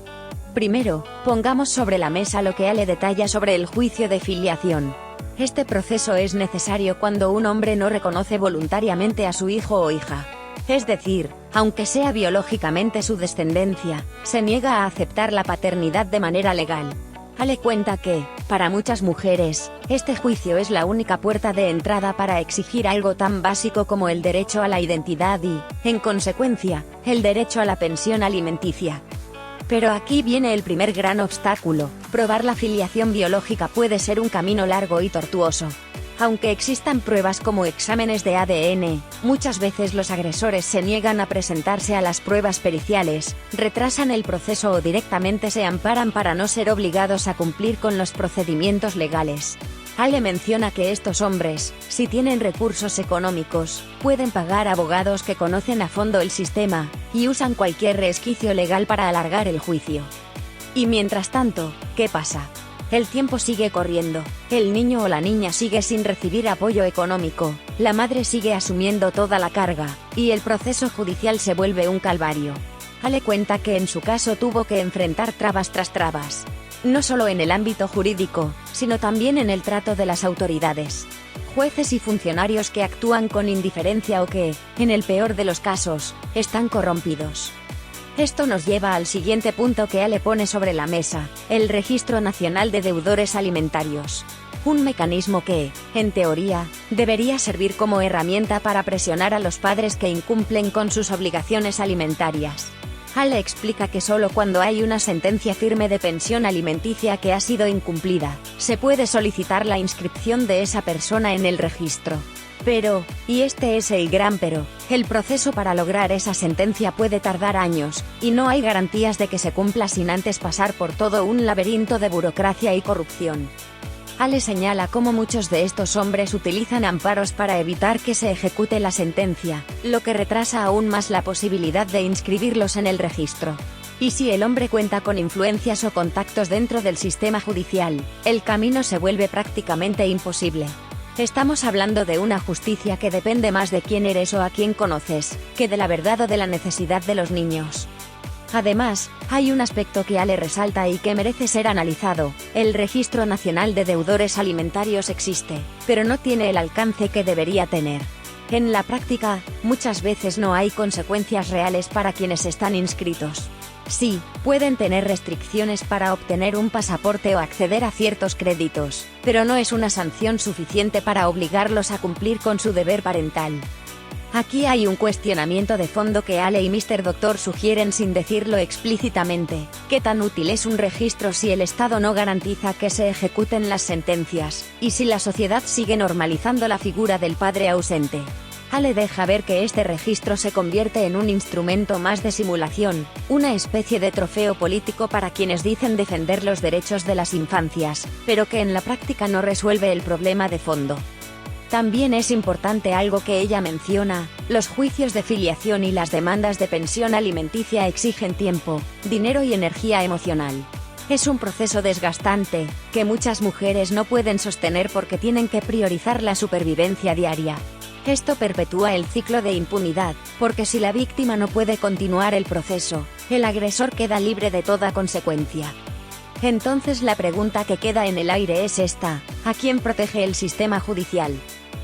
Primero, pongamos sobre la mesa lo que Ale detalla sobre el juicio de filiación. Este proceso es necesario cuando un hombre no reconoce voluntariamente a su hijo o hija. Es decir, aunque sea biológicamente su descendencia, se niega a aceptar la paternidad de manera legal. Ale cuenta que, para muchas mujeres, este juicio es la única puerta de entrada para exigir algo tan básico como el derecho a la identidad y, en consecuencia, el derecho a la pensión alimenticia. Pero aquí viene el primer gran obstáculo: probar la filiación biológica puede ser un camino largo y tortuoso. Aunque existan pruebas como exámenes de ADN, muchas veces los agresores se niegan a presentarse a las pruebas periciales, retrasan el proceso o directamente se amparan para no ser obligados a cumplir con los procedimientos legales. Ale menciona que estos hombres, si tienen recursos económicos, pueden pagar abogados que conocen a fondo el sistema, y usan cualquier resquicio legal para alargar el juicio. Y mientras tanto, ¿qué pasa? El tiempo sigue corriendo, el niño o la niña sigue sin recibir apoyo económico, la madre sigue asumiendo toda la carga, y el proceso judicial se vuelve un calvario. Ale cuenta que en su caso tuvo que enfrentar trabas tras trabas. No solo en el ámbito jurídico, sino también en el trato de las autoridades. Jueces y funcionarios que actúan con indiferencia o que, en el peor de los casos, están corrompidos. Esto nos lleva al siguiente punto que Ale pone sobre la mesa: el Registro Nacional de Deudores Alimentarios. Un mecanismo que, en teoría, debería servir como herramienta para presionar a los padres que incumplen con sus obligaciones alimentarias. Ale explica que solo cuando hay una sentencia firme de pensión alimenticia que ha sido incumplida, se puede solicitar la inscripción de esa persona en el registro. Pero, y este es el gran pero, el proceso para lograr esa sentencia puede tardar años, y no hay garantías de que se cumpla sin antes pasar por todo un laberinto de burocracia y corrupción. Ale señala cómo muchos de estos hombres utilizan amparos para evitar que se ejecute la sentencia, lo que retrasa aún más la posibilidad de inscribirlos en el registro. Y si el hombre cuenta con influencias o contactos dentro del sistema judicial, el camino se vuelve prácticamente imposible. Estamos hablando de una justicia que depende más de quién eres o a quién conoces, que de la verdad o de la necesidad de los niños. Además, hay un aspecto que Ale resalta y que merece ser analizado: el Registro Nacional de Deudores Alimentarios existe, pero no tiene el alcance que debería tener. En la práctica, muchas veces no hay consecuencias reales para quienes están inscritos. Sí, pueden tener restricciones para obtener un pasaporte o acceder a ciertos créditos, pero no es una sanción suficiente para obligarlos a cumplir con su deber parental. Aquí hay un cuestionamiento de fondo que Ale y Mr. Doctor sugieren sin decirlo explícitamente. ¿Qué tan útil es un registro si el Estado no garantiza que se ejecuten las sentencias, y si la sociedad sigue normalizando la figura del padre ausente? Ale deja ver que este registro se convierte en un instrumento más de simulación, una especie de trofeo político para quienes dicen defender los derechos de las infancias, pero que en la práctica no resuelve el problema de fondo. También es importante algo que ella menciona: los juicios de filiación y las demandas de pensión alimenticia exigen tiempo, dinero y energía emocional. Es un proceso desgastante, que muchas mujeres no pueden sostener porque tienen que priorizar la supervivencia diaria. Esto perpetúa el ciclo de impunidad, porque si la víctima no puede continuar el proceso, el agresor queda libre de toda consecuencia. Entonces la pregunta que queda en el aire es esta: ¿a quién protege el sistema judicial?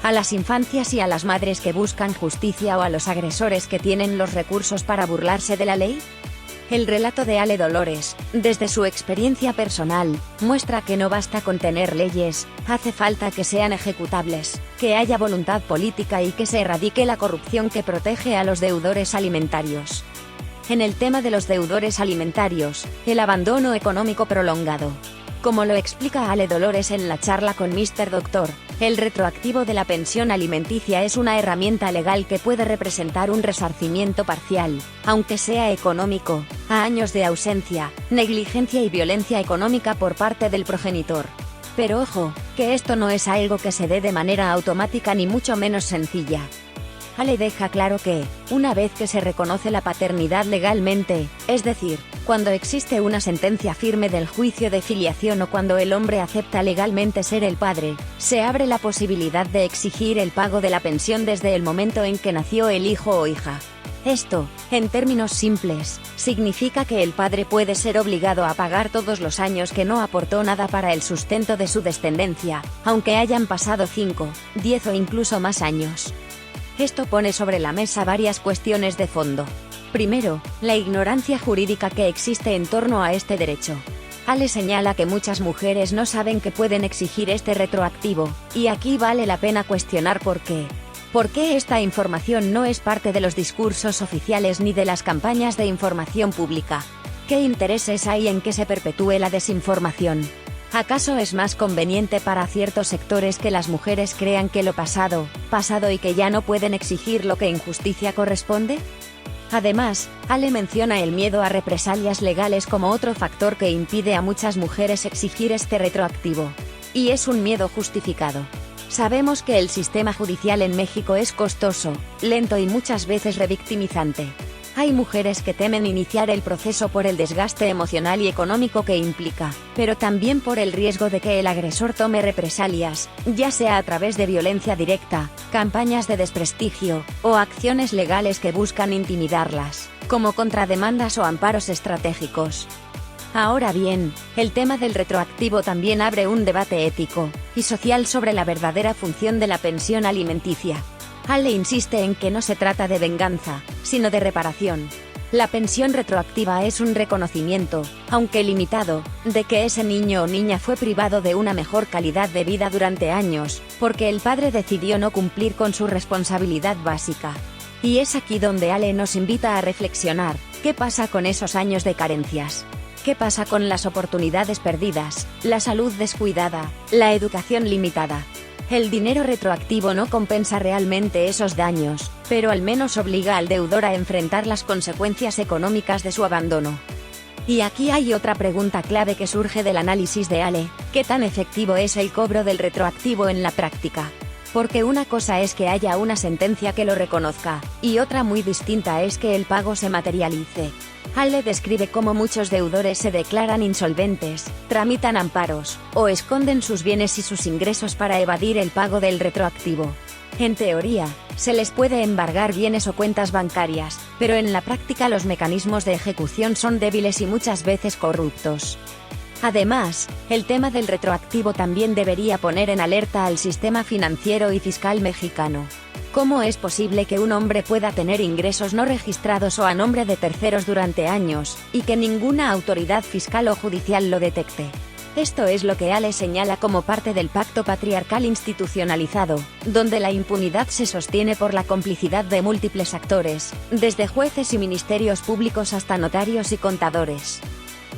¿A las infancias y a las madres que buscan justicia o a los agresores que tienen los recursos para burlarse de la ley? El relato de Ale Dolores, desde su experiencia personal, muestra que no basta con tener leyes, hace falta que sean ejecutables, que haya voluntad política y que se erradique la corrupción que protege a los deudores alimentarios. En el tema de los deudores alimentarios, el abandono económico prolongado. Como lo explica Ale Dolores en la charla con Mr. Doctor, el retroactivo de la pensión alimenticia es una herramienta legal que puede representar un resarcimiento parcial, aunque sea económico, a años de ausencia, negligencia y violencia económica por parte del progenitor. Pero ojo, que esto no es algo que se dé de manera automática ni mucho menos sencilla. Ale deja claro que, una vez que se reconoce la paternidad legalmente, es decir, cuando existe una sentencia firme del juicio de filiación o cuando el hombre acepta legalmente ser el padre, se abre la posibilidad de exigir el pago de la pensión desde el momento en que nació el hijo o hija. Esto, en términos simples, significa que el padre puede ser obligado a pagar todos los años que no aportó nada para el sustento de su descendencia, aunque hayan pasado 5, 10 o incluso más años. Esto pone sobre la mesa varias cuestiones de fondo. Primero, la ignorancia jurídica que existe en torno a este derecho. Ale señala que muchas mujeres no saben que pueden exigir este retroactivo, y aquí vale la pena cuestionar por qué. ¿Por qué esta información no es parte de los discursos oficiales ni de las campañas de información pública? ¿Qué intereses hay en que se perpetúe la desinformación? ¿Acaso es más conveniente para ciertos sectores que las mujeres crean que lo pasado y que ya no pueden exigir lo que en justicia corresponde? Además, Ale menciona el miedo a represalias legales como otro factor que impide a muchas mujeres exigir este retroactivo. Y es un miedo justificado. Sabemos que el sistema judicial en México es costoso, lento y muchas veces revictimizante. Hay mujeres que temen iniciar el proceso por el desgaste emocional y económico que implica, pero también por el riesgo de que el agresor tome represalias, ya sea a través de violencia directa, campañas de desprestigio, o acciones legales que buscan intimidarlas, como contrademandas o amparos estratégicos. Ahora bien, el tema del retroactivo también abre un debate ético y social sobre la verdadera función de la pensión alimenticia. Ale insiste en que no se trata de venganza, sino de reparación. La pensión retroactiva es un reconocimiento, aunque limitado, de que ese niño o niña fue privado de una mejor calidad de vida durante años, porque el padre decidió no cumplir con su responsabilidad básica. Y es aquí donde Ale nos invita a reflexionar: ¿qué pasa con esos años de carencias? ¿Qué pasa con las oportunidades perdidas, la salud descuidada, la educación limitada? El dinero retroactivo no compensa realmente esos daños, pero al menos obliga al deudor a enfrentar las consecuencias económicas de su abandono. Y aquí hay otra pregunta clave que surge del análisis de Ale: ¿qué tan efectivo es el cobro del retroactivo en la práctica? Porque una cosa es que haya una sentencia que lo reconozca, y otra muy distinta es que el pago se materialice. Ale describe cómo muchos deudores se declaran insolventes, tramitan amparos, o esconden sus bienes y sus ingresos para evadir el pago del retroactivo. En teoría, se les puede embargar bienes o cuentas bancarias, pero en la práctica los mecanismos de ejecución son débiles y muchas veces corruptos. Además, el tema del retroactivo también debería poner en alerta al sistema financiero y fiscal mexicano. ¿Cómo es posible que un hombre pueda tener ingresos no registrados o a nombre de terceros durante años, y que ninguna autoridad fiscal o judicial lo detecte? Esto es lo que Ale señala como parte del pacto patriarcal institucionalizado, donde la impunidad se sostiene por la complicidad de múltiples actores, desde jueces y ministerios públicos hasta notarios y contadores.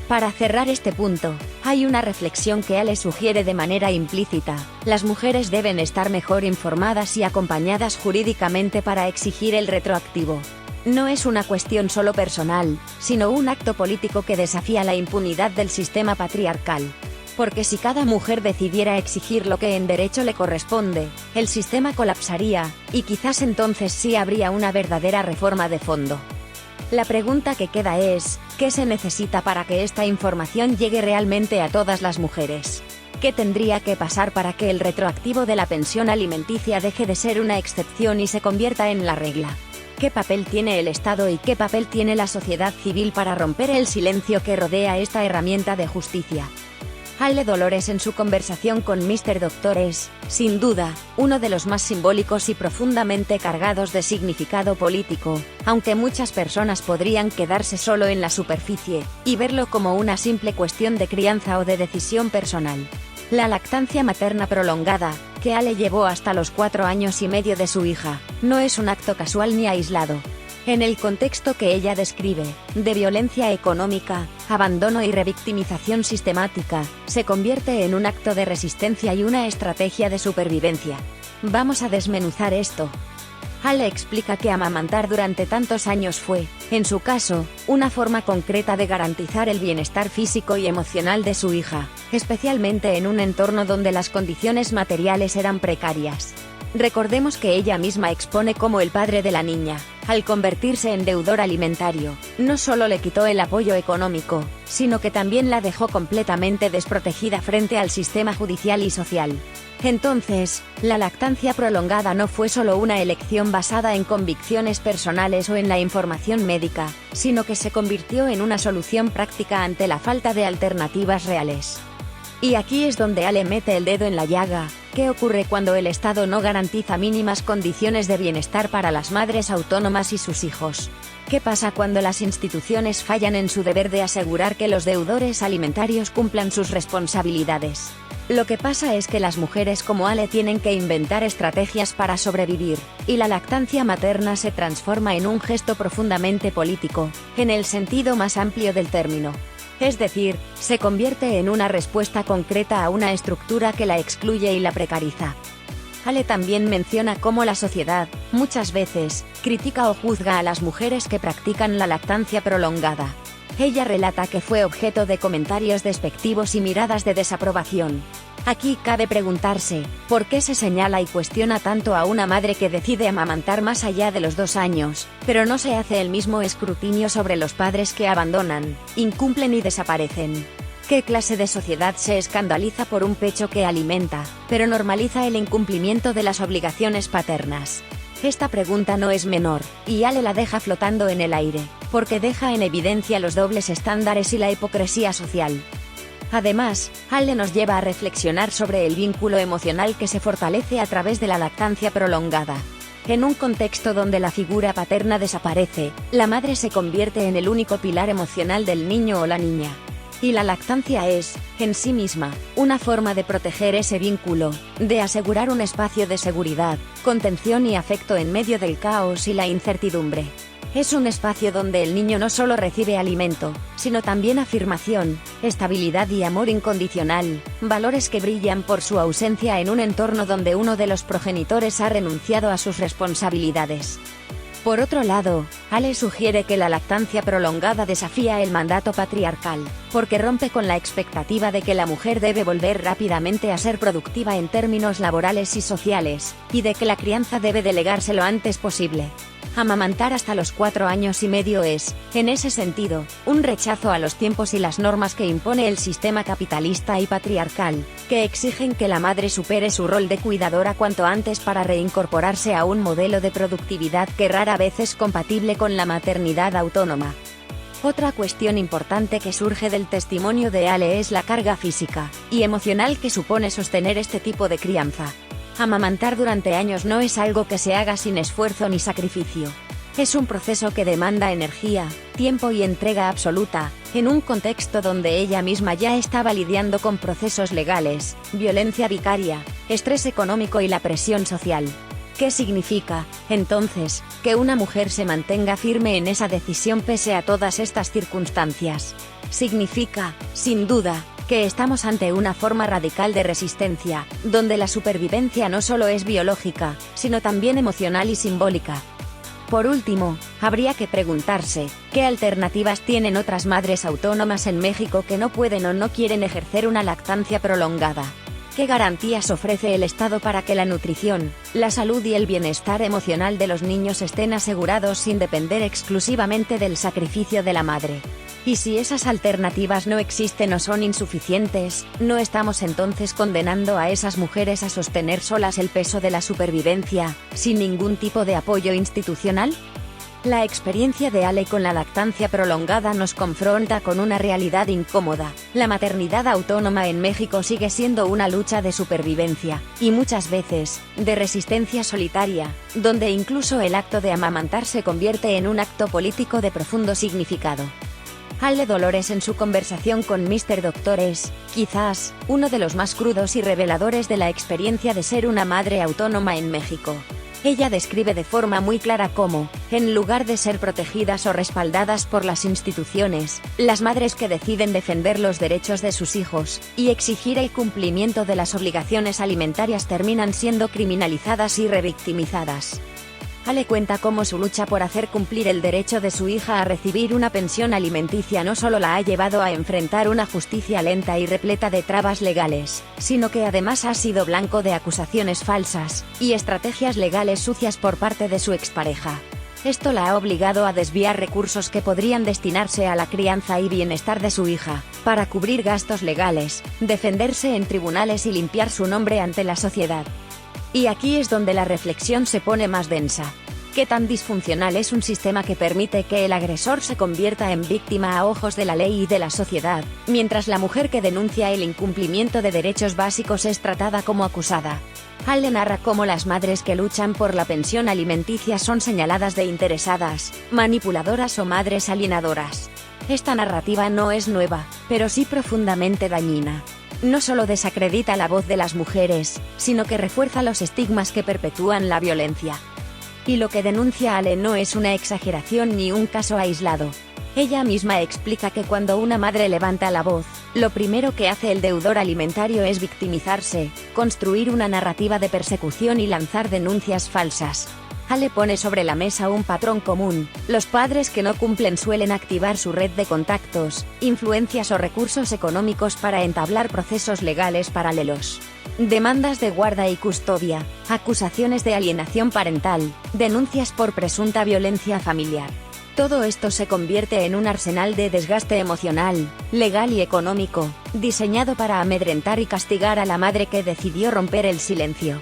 Para cerrar este punto, hay una reflexión que Ale sugiere de manera implícita: las mujeres deben estar mejor informadas y acompañadas jurídicamente para exigir el retroactivo. No es una cuestión solo personal, sino un acto político que desafía la impunidad del sistema patriarcal. Porque si cada mujer decidiera exigir lo que en derecho le corresponde, el sistema colapsaría, y quizás entonces sí habría una verdadera reforma de fondo. La pregunta que queda es, ¿qué se necesita para que esta información llegue realmente a todas las mujeres? ¿Qué tendría que pasar para que el retroactivo de la pensión alimenticia deje de ser una excepción y se convierta en la regla? ¿Qué papel tiene el Estado y qué papel tiene la sociedad civil para romper el silencio que rodea esta herramienta de justicia? Ale Dolores en su conversación con Mr. Doctor es, sin duda, uno de los más simbólicos y profundamente cargados de significado político, aunque muchas personas podrían quedarse solo en la superficie, y verlo como una simple cuestión de crianza o de decisión personal. La lactancia materna prolongada, que Ale llevó hasta los 4 años y medio de su hija, no es un acto casual ni aislado. En el contexto que ella describe, de violencia económica, abandono y revictimización sistemática, se convierte en un acto de resistencia y una estrategia de supervivencia. Vamos a desmenuzar esto. Ale explica que amamantar durante tantos años fue, en su caso, una forma concreta de garantizar el bienestar físico y emocional de su hija, especialmente en un entorno donde las condiciones materiales eran precarias. Recordemos que ella misma expone cómo el padre de la niña, al convertirse en deudor alimentario, no solo le quitó el apoyo económico, sino que también la dejó completamente desprotegida frente al sistema judicial y social. Entonces, la lactancia prolongada no fue solo una elección basada en convicciones personales o en la información médica, sino que se convirtió en una solución práctica ante la falta de alternativas reales. Y aquí es donde Ale mete el dedo en la llaga. ¿Qué ocurre cuando el Estado no garantiza mínimas condiciones de bienestar para las madres autónomas y sus hijos? ¿Qué pasa cuando las instituciones fallan en su deber de asegurar que los deudores alimentarios cumplan sus responsabilidades? Lo que pasa es que las mujeres como Ale tienen que inventar estrategias para sobrevivir, y la lactancia materna se transforma en un gesto profundamente político, en el sentido más amplio del término. Es decir, se convierte en una respuesta concreta a una estructura que la excluye y la precariza. Ale también menciona cómo la sociedad, muchas veces, critica o juzga a las mujeres que practican la lactancia prolongada. Ella relata que fue objeto de comentarios despectivos y miradas de desaprobación. Aquí cabe preguntarse, ¿por qué se señala y cuestiona tanto a una madre que decide amamantar más allá de los 2 años, pero no se hace el mismo escrutinio sobre los padres que abandonan, incumplen y desaparecen? ¿Qué clase de sociedad se escandaliza por un pecho que alimenta, pero normaliza el incumplimiento de las obligaciones paternas? Esta pregunta no es menor, y Ale la deja flotando en el aire, porque deja en evidencia los dobles estándares y la hipocresía social. Además, Ale nos lleva a reflexionar sobre el vínculo emocional que se fortalece a través de la lactancia prolongada. En un contexto donde la figura paterna desaparece, la madre se convierte en el único pilar emocional del niño o la niña. Y la lactancia es, en sí misma, una forma de proteger ese vínculo, de asegurar un espacio de seguridad, contención y afecto en medio del caos y la incertidumbre. Es un espacio donde el niño no solo recibe alimento, sino también afirmación, estabilidad y amor incondicional, valores que brillan por su ausencia en un entorno donde uno de los progenitores ha renunciado a sus responsabilidades. Por otro lado, Ale sugiere que la lactancia prolongada desafía el mandato patriarcal, porque rompe con la expectativa de que la mujer debe volver rápidamente a ser productiva en términos laborales y sociales, y de que la crianza debe delegarse lo antes posible. Amamantar hasta los 4 años y medio es, en ese sentido, un rechazo a los tiempos y las normas que impone el sistema capitalista y patriarcal, que exigen que la madre supere su rol de cuidadora cuanto antes para reincorporarse a un modelo de productividad que rara vez es compatible con la maternidad autónoma. Otra cuestión importante que surge del testimonio de Ale es la carga física y emocional que supone sostener este tipo de crianza. Amamantar durante años no es algo que se haga sin esfuerzo ni sacrificio. Es un proceso que demanda energía, tiempo y entrega absoluta, en un contexto donde ella misma ya estaba lidiando con procesos legales, violencia vicaria, estrés económico y la presión social. ¿Qué significa, entonces, que una mujer se mantenga firme en esa decisión pese a todas estas circunstancias? Significa, sin duda, que estamos ante una forma radical de resistencia, donde la supervivencia no solo es biológica, sino también emocional y simbólica. Por último, habría que preguntarse, ¿qué alternativas tienen otras madres autónomas en México que no pueden o no quieren ejercer una lactancia prolongada? ¿Qué garantías ofrece el Estado para que la nutrición, la salud y el bienestar emocional de los niños estén asegurados sin depender exclusivamente del sacrificio de la madre? Y si esas alternativas no existen o son insuficientes, ¿no estamos entonces condenando a esas mujeres a sostener solas el peso de la supervivencia, sin ningún tipo de apoyo institucional? La experiencia de Ale con la lactancia prolongada nos confronta con una realidad incómoda. La maternidad autónoma en México sigue siendo una lucha de supervivencia, y muchas veces, de resistencia solitaria, donde incluso el acto de amamantar se convierte en un acto político de profundo significado. Ale Dolores en su conversación con Mr. Doctor es, quizás, uno de los más crudos y reveladores de la experiencia de ser una madre autónoma en México. Ella describe de forma muy clara cómo, en lugar de ser protegidas o respaldadas por las instituciones, las madres que deciden defender los derechos de sus hijos, y exigir el cumplimiento de las obligaciones alimentarias terminan siendo criminalizadas y revictimizadas. Ale cuenta cómo su lucha por hacer cumplir el derecho de su hija a recibir una pensión alimenticia no solo la ha llevado a enfrentar una justicia lenta y repleta de trabas legales, sino que además ha sido blanco de acusaciones falsas, y estrategias legales sucias por parte de su expareja. Esto la ha obligado a desviar recursos que podrían destinarse a la crianza y bienestar de su hija, para cubrir gastos legales, defenderse en tribunales y limpiar su nombre ante la sociedad. Y aquí es donde la reflexión se pone más densa. ¿Qué tan disfuncional es un sistema que permite que el agresor se convierta en víctima a ojos de la ley y de la sociedad, mientras la mujer que denuncia el incumplimiento de derechos básicos es tratada como acusada? Ale narra cómo las madres que luchan por la pensión alimenticia son señaladas de interesadas, manipuladoras o madres alienadoras. Esta narrativa no es nueva, pero sí profundamente dañina. No solo desacredita la voz de las mujeres, sino que refuerza los estigmas que perpetúan la violencia. Y lo que denuncia Ale no es una exageración ni un caso aislado. Ella misma explica que cuando una madre levanta la voz, lo primero que hace el deudor alimentario es victimizarse, construir una narrativa de persecución y lanzar denuncias falsas. Ale pone sobre la mesa un patrón común: los padres que no cumplen suelen activar su red de contactos, influencias o recursos económicos para entablar procesos legales paralelos. Demandas de guarda y custodia, acusaciones de alienación parental, denuncias por presunta violencia familiar. Todo esto se convierte en un arsenal de desgaste emocional, legal y económico, diseñado para amedrentar y castigar a la madre que decidió romper el silencio.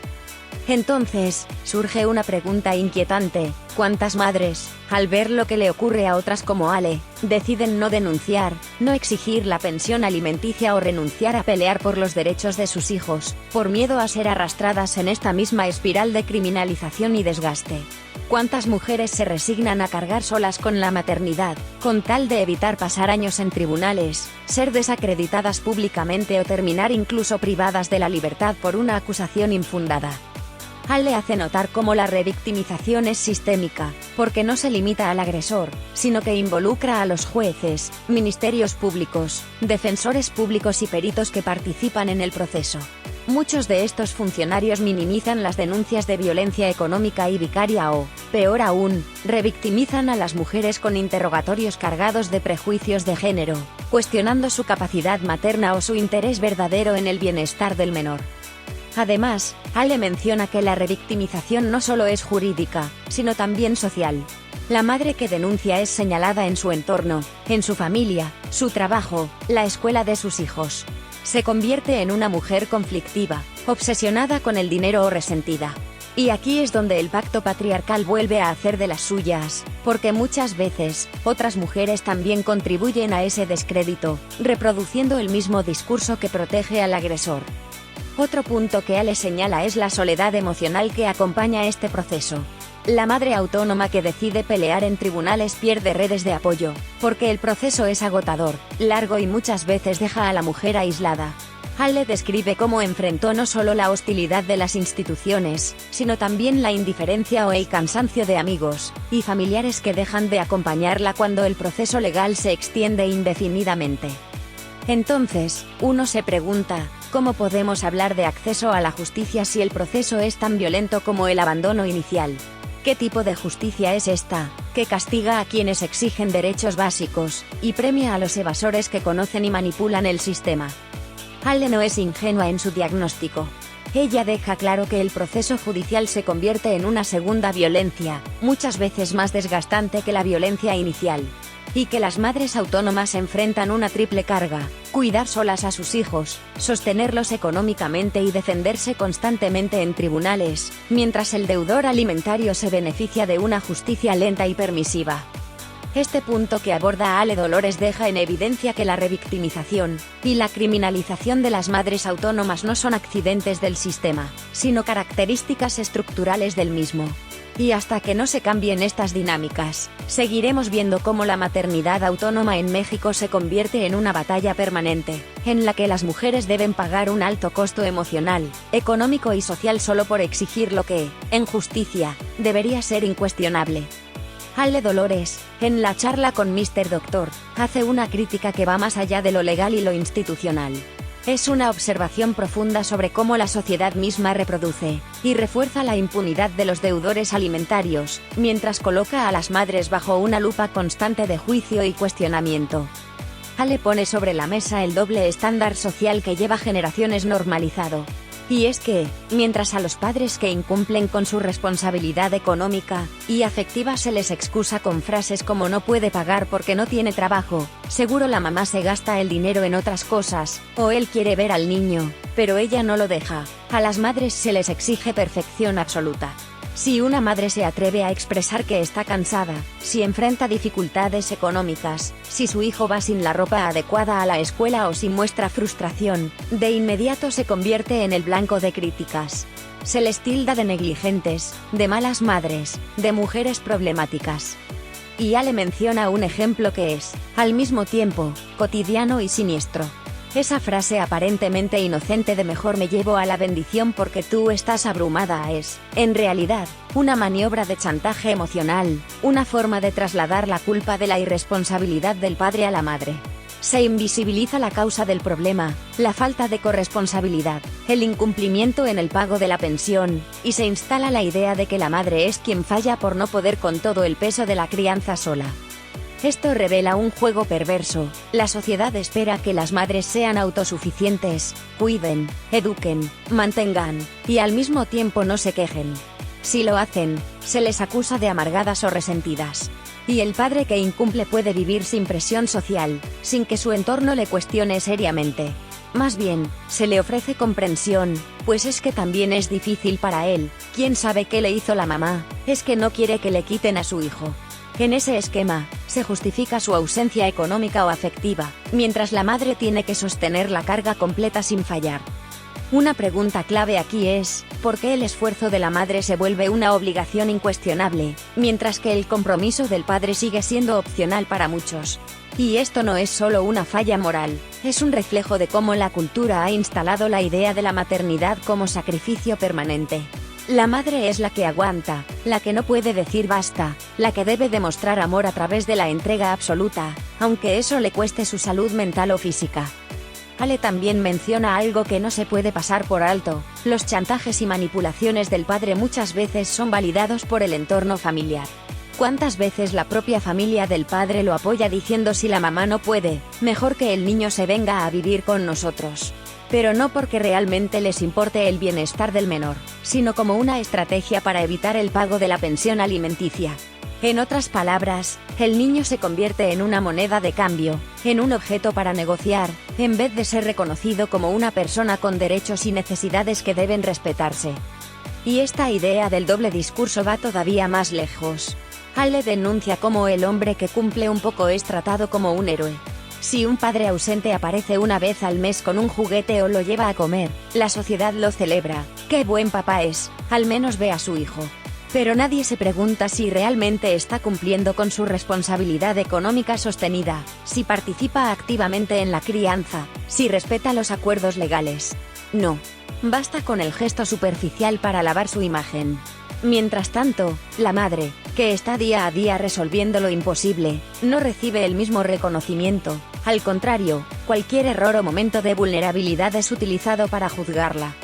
Entonces, surge una pregunta inquietante: ¿cuántas madres, al ver lo que le ocurre a otras como Ale, deciden no denunciar, no exigir la pensión alimenticia o renunciar a pelear por los derechos de sus hijos, por miedo a ser arrastradas en esta misma espiral de criminalización y desgaste? ¿Cuántas mujeres se resignan a cargar solas con la maternidad, con tal de evitar pasar años en tribunales, ser desacreditadas públicamente o terminar incluso privadas de la libertad por una acusación infundada? Ale hace notar cómo la revictimización es sistémica, porque no se limita al agresor, sino que involucra a los jueces, ministerios públicos, defensores públicos y peritos que participan en el proceso. Muchos de estos funcionarios minimizan las denuncias de violencia económica y vicaria o, peor aún, revictimizan a las mujeres con interrogatorios cargados de prejuicios de género, cuestionando su capacidad materna o su interés verdadero en el bienestar del menor. Además, Ale menciona que la revictimización no solo es jurídica, sino también social. La madre que denuncia es señalada en su entorno, en su familia, su trabajo, la escuela de sus hijos. Se convierte en una mujer conflictiva, obsesionada con el dinero o resentida. Y aquí es donde el pacto patriarcal vuelve a hacer de las suyas, porque muchas veces, otras mujeres también contribuyen a ese descrédito, reproduciendo el mismo discurso que protege al agresor. Otro punto que Ale señala es la soledad emocional que acompaña este proceso. La madre autónoma que decide pelear en tribunales pierde redes de apoyo, porque el proceso es agotador, largo y muchas veces deja a la mujer aislada. Ale describe cómo enfrentó no solo la hostilidad de las instituciones, sino también la indiferencia o el cansancio de amigos y familiares que dejan de acompañarla cuando el proceso legal se extiende indefinidamente. Entonces, uno se pregunta, ¿cómo podemos hablar de acceso a la justicia si el proceso es tan violento como el abandono inicial? ¿Qué tipo de justicia es esta, que castiga a quienes exigen derechos básicos, y premia a los evasores que conocen y manipulan el sistema? Ale no es ingenua en su diagnóstico. Ella deja claro que el proceso judicial se convierte en una segunda violencia, muchas veces más desgastante que la violencia inicial. Y que las madres autónomas enfrentan una triple carga: cuidar solas a sus hijos, sostenerlos económicamente y defenderse constantemente en tribunales, mientras el deudor alimentario se beneficia de una justicia lenta y permisiva. Este punto que aborda Ale Dolores deja en evidencia que la revictimización y la criminalización de las madres autónomas no son accidentes del sistema, sino características estructurales del mismo. Y hasta que no se cambien estas dinámicas, seguiremos viendo cómo la maternidad autónoma en México se convierte en una batalla permanente, en la que las mujeres deben pagar un alto costo emocional, económico y social solo por exigir lo que, en justicia, debería ser incuestionable. Ale Dolores, en la charla con Mr. Doctor, hace una crítica que va más allá de lo legal y lo institucional. Es una observación profunda sobre cómo la sociedad misma reproduce y refuerza la impunidad de los deudores alimentarios, mientras coloca a las madres bajo una lupa constante de juicio y cuestionamiento. Ale pone sobre la mesa el doble estándar social que lleva generaciones normalizado. Y es que, mientras a los padres que incumplen con su responsabilidad económica y afectiva se les excusa con frases como "no puede pagar porque no tiene trabajo", "seguro la mamá se gasta el dinero en otras cosas", o "él quiere ver al niño, pero ella no lo deja", a las madres se les exige perfección absoluta. Si una madre se atreve a expresar que está cansada, si enfrenta dificultades económicas, si su hijo va sin la ropa adecuada a la escuela o si muestra frustración, de inmediato se convierte en el blanco de críticas. Se les tilda de negligentes, de malas madres, de mujeres problemáticas. Y Ale menciona un ejemplo que es, al mismo tiempo, cotidiano y siniestro. Esa frase aparentemente inocente de "mejor me llevo a la bendición porque tú estás abrumada" es, en realidad, una maniobra de chantaje emocional, una forma de trasladar la culpa de la irresponsabilidad del padre a la madre. Se invisibiliza la causa del problema, la falta de corresponsabilidad, el incumplimiento en el pago de la pensión, y se instala la idea de que la madre es quien falla por no poder con todo el peso de la crianza sola. Esto revela un juego perverso. La sociedad espera que las madres sean autosuficientes, cuiden, eduquen, mantengan, y al mismo tiempo no se quejen. Si lo hacen, se les acusa de amargadas o resentidas. Y el padre que incumple puede vivir sin presión social, sin que su entorno le cuestione seriamente. Más bien, se le ofrece comprensión, pues es que también es difícil para él. ¿Quién sabe qué le hizo la mamá? Es que no quiere que le quiten a su hijo. En ese esquema, se justifica su ausencia económica o afectiva, mientras la madre tiene que sostener la carga completa sin fallar. Una pregunta clave aquí es, ¿por qué el esfuerzo de la madre se vuelve una obligación incuestionable, mientras que el compromiso del padre sigue siendo opcional para muchos? Y esto no es solo una falla moral, es un reflejo de cómo la cultura ha instalado la idea de la maternidad como sacrificio permanente. La madre es la que aguanta, la que no puede decir basta, la que debe demostrar amor a través de la entrega absoluta, aunque eso le cueste su salud mental o física. Ale también menciona algo que no se puede pasar por alto: los chantajes y manipulaciones del padre muchas veces son validados por el entorno familiar. ¿Cuántas veces la propia familia del padre lo apoya diciendo "si la mamá no puede, mejor que el niño se venga a vivir con nosotros"? Pero no porque realmente les importe el bienestar del menor, sino como una estrategia para evitar el pago de la pensión alimenticia. En otras palabras, el niño se convierte en una moneda de cambio, en un objeto para negociar, en vez de ser reconocido como una persona con derechos y necesidades que deben respetarse. Y esta idea del doble discurso va todavía más lejos. Ale denuncia cómo el hombre que cumple un poco es tratado como un héroe. Si un padre ausente aparece una vez al mes con un juguete o lo lleva a comer, la sociedad lo celebra. ¡Qué buen papá es! Al menos ve a su hijo. Pero nadie se pregunta si realmente está cumpliendo con su responsabilidad económica sostenida, si participa activamente en la crianza, si respeta los acuerdos legales. No. Basta con el gesto superficial para lavar su imagen. Mientras tanto, la madre, que está día a día resolviendo lo imposible, no recibe el mismo reconocimiento. Al contrario, cualquier error o momento de vulnerabilidad es utilizado para juzgarla.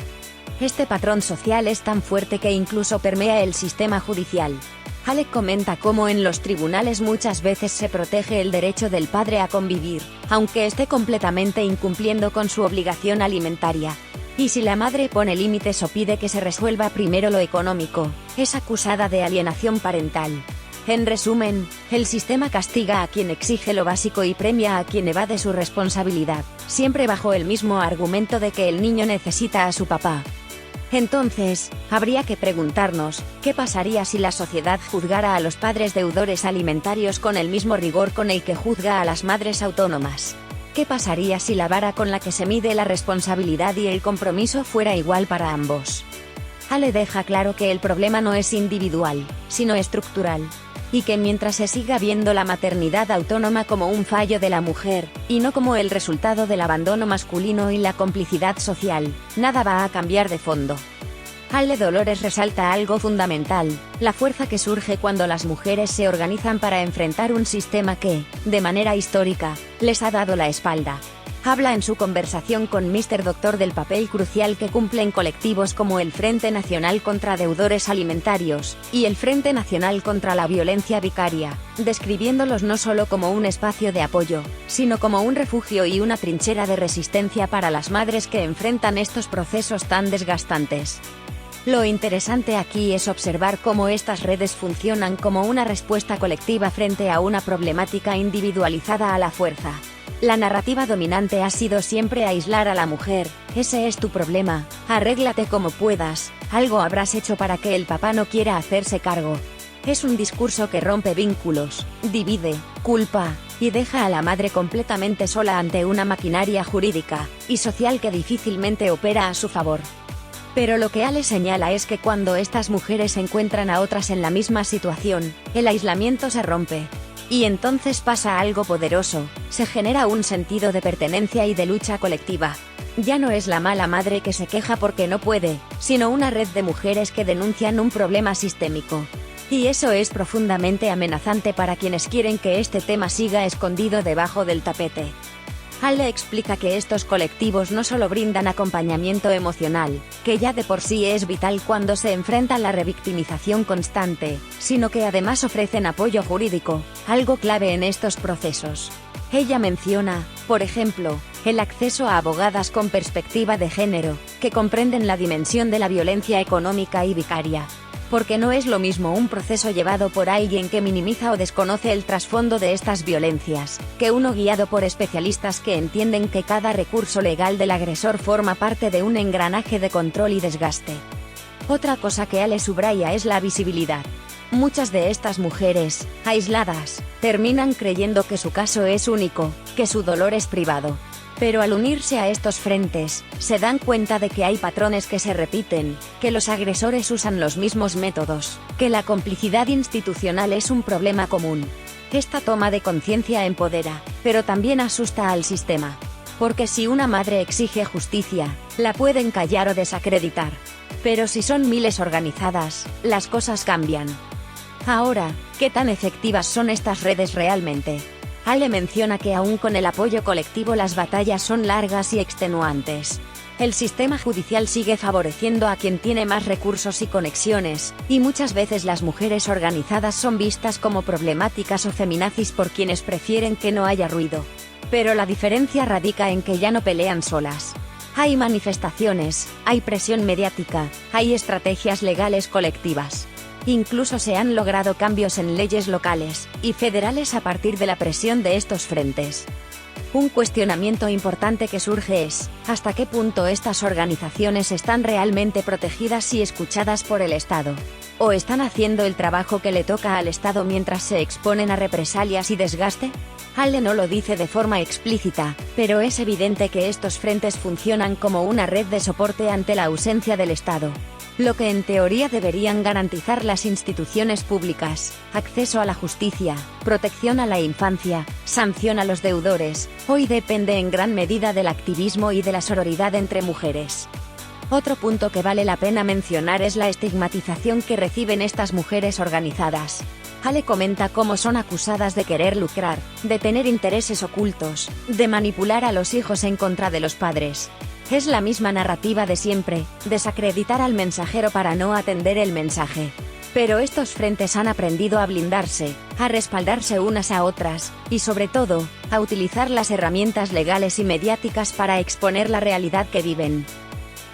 Este patrón social es tan fuerte que incluso permea el sistema judicial. Alec comenta cómo en los tribunales muchas veces se protege el derecho del padre a convivir, aunque esté completamente incumpliendo con su obligación alimentaria. Y si la madre pone límites o pide que se resuelva primero lo económico, es acusada de alienación parental. En resumen, el sistema castiga a quien exige lo básico y premia a quien evade su responsabilidad, siempre bajo el mismo argumento de que el niño necesita a su papá. Entonces, habría que preguntarnos, ¿qué pasaría si la sociedad juzgara a los padres deudores alimentarios con el mismo rigor con el que juzga a las madres autónomas? ¿Qué pasaría si la vara con la que se mide la responsabilidad y el compromiso fuera igual para ambos? Ale deja claro que el problema no es individual, sino estructural. Y que mientras se siga viendo la maternidad autónoma como un fallo de la mujer, y no como el resultado del abandono masculino y la complicidad social, nada va a cambiar de fondo. Ale Dolores resalta algo fundamental, la fuerza que surge cuando las mujeres se organizan para enfrentar un sistema que, de manera histórica, les ha dado la espalda. Habla en su conversación con Mr. Doctor del papel crucial que cumplen colectivos como el Frente Nacional contra Deudores Alimentarios, y el Frente Nacional contra la Violencia Vicaria, describiéndolos no solo como un espacio de apoyo, sino como un refugio y una trinchera de resistencia para las madres que enfrentan estos procesos tan desgastantes. Lo interesante aquí es observar cómo estas redes funcionan como una respuesta colectiva frente a una problemática individualizada a la fuerza. La narrativa dominante ha sido siempre aislar a la mujer, ese es tu problema, arréglate como puedas, algo habrás hecho para que el papá no quiera hacerse cargo. Es un discurso que rompe vínculos, divide, culpa, y deja a la madre completamente sola ante una maquinaria jurídica y social que difícilmente opera a su favor. Pero lo que Ale señala es que cuando estas mujeres encuentran a otras en la misma situación, el aislamiento se rompe. Y entonces pasa algo poderoso, se genera un sentido de pertenencia y de lucha colectiva. Ya no es la mala madre que se queja porque no puede, sino una red de mujeres que denuncian un problema sistémico. Y eso es profundamente amenazante para quienes quieren que este tema siga escondido debajo del tapete. Ale explica que estos colectivos no solo brindan acompañamiento emocional, que ya de por sí es vital cuando se enfrenta la revictimización constante, sino que además ofrecen apoyo jurídico, algo clave en estos procesos. Ella menciona, por ejemplo, el acceso a abogadas con perspectiva de género, que comprenden la dimensión de la violencia económica y vicaria. Porque no es lo mismo un proceso llevado por alguien que minimiza o desconoce el trasfondo de estas violencias, que uno guiado por especialistas que entienden que cada recurso legal del agresor forma parte de un engranaje de control y desgaste. Otra cosa que Ale subraya es la visibilidad. Muchas de estas mujeres, aisladas, terminan creyendo que su caso es único, que su dolor es privado. Pero al unirse a estos frentes, se dan cuenta de que hay patrones que se repiten, que los agresores usan los mismos métodos, que la complicidad institucional es un problema común. Esta toma de conciencia empodera, pero también asusta al sistema. Porque si una madre exige justicia, la pueden callar o desacreditar. Pero si son miles organizadas, las cosas cambian. Ahora, ¿qué tan efectivas son estas redes realmente? Ale menciona que aún con el apoyo colectivo las batallas son largas y extenuantes. El sistema judicial sigue favoreciendo a quien tiene más recursos y conexiones, y muchas veces las mujeres organizadas son vistas como problemáticas o feminazis por quienes prefieren que no haya ruido. Pero la diferencia radica en que ya no pelean solas. Hay manifestaciones, hay presión mediática, hay estrategias legales colectivas. Incluso se han logrado cambios en leyes locales y federales a partir de la presión de estos frentes. Un cuestionamiento importante que surge es, ¿hasta qué punto estas organizaciones están realmente protegidas y escuchadas por el Estado? ¿O están haciendo el trabajo que le toca al Estado mientras se exponen a represalias y desgaste? Ale no lo dice de forma explícita, pero es evidente que estos frentes funcionan como una red de soporte ante la ausencia del Estado. lo que en teoría deberían garantizar las instituciones públicas: acceso a la justicia, protección a la infancia, sanción a los deudores, hoy depende en gran medida del activismo y de la sororidad entre mujeres. Otro punto que vale la pena mencionar es la estigmatización que reciben estas mujeres organizadas. Ale comenta cómo son acusadas de querer lucrar, de tener intereses ocultos, de manipular a los hijos en contra de los padres. Es la misma narrativa de siempre: desacreditar al mensajero para no atender el mensaje. Pero estos frentes han aprendido a blindarse, a respaldarse unas a otras, y sobre todo, a utilizar las herramientas legales y mediáticas para exponer la realidad que viven.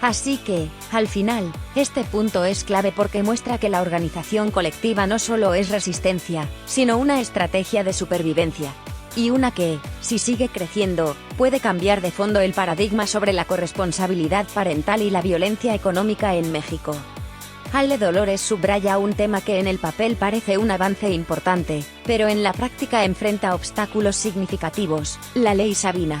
Así que, al final, este punto es clave porque muestra que la organización colectiva no solo es resistencia, sino una estrategia de supervivencia. Y una que, si sigue creciendo, puede cambiar de fondo el paradigma sobre la corresponsabilidad parental y la violencia económica en México. Ale Dolores subraya un tema que en el papel parece un avance importante, pero en la práctica enfrenta obstáculos significativos: la Ley Sabina.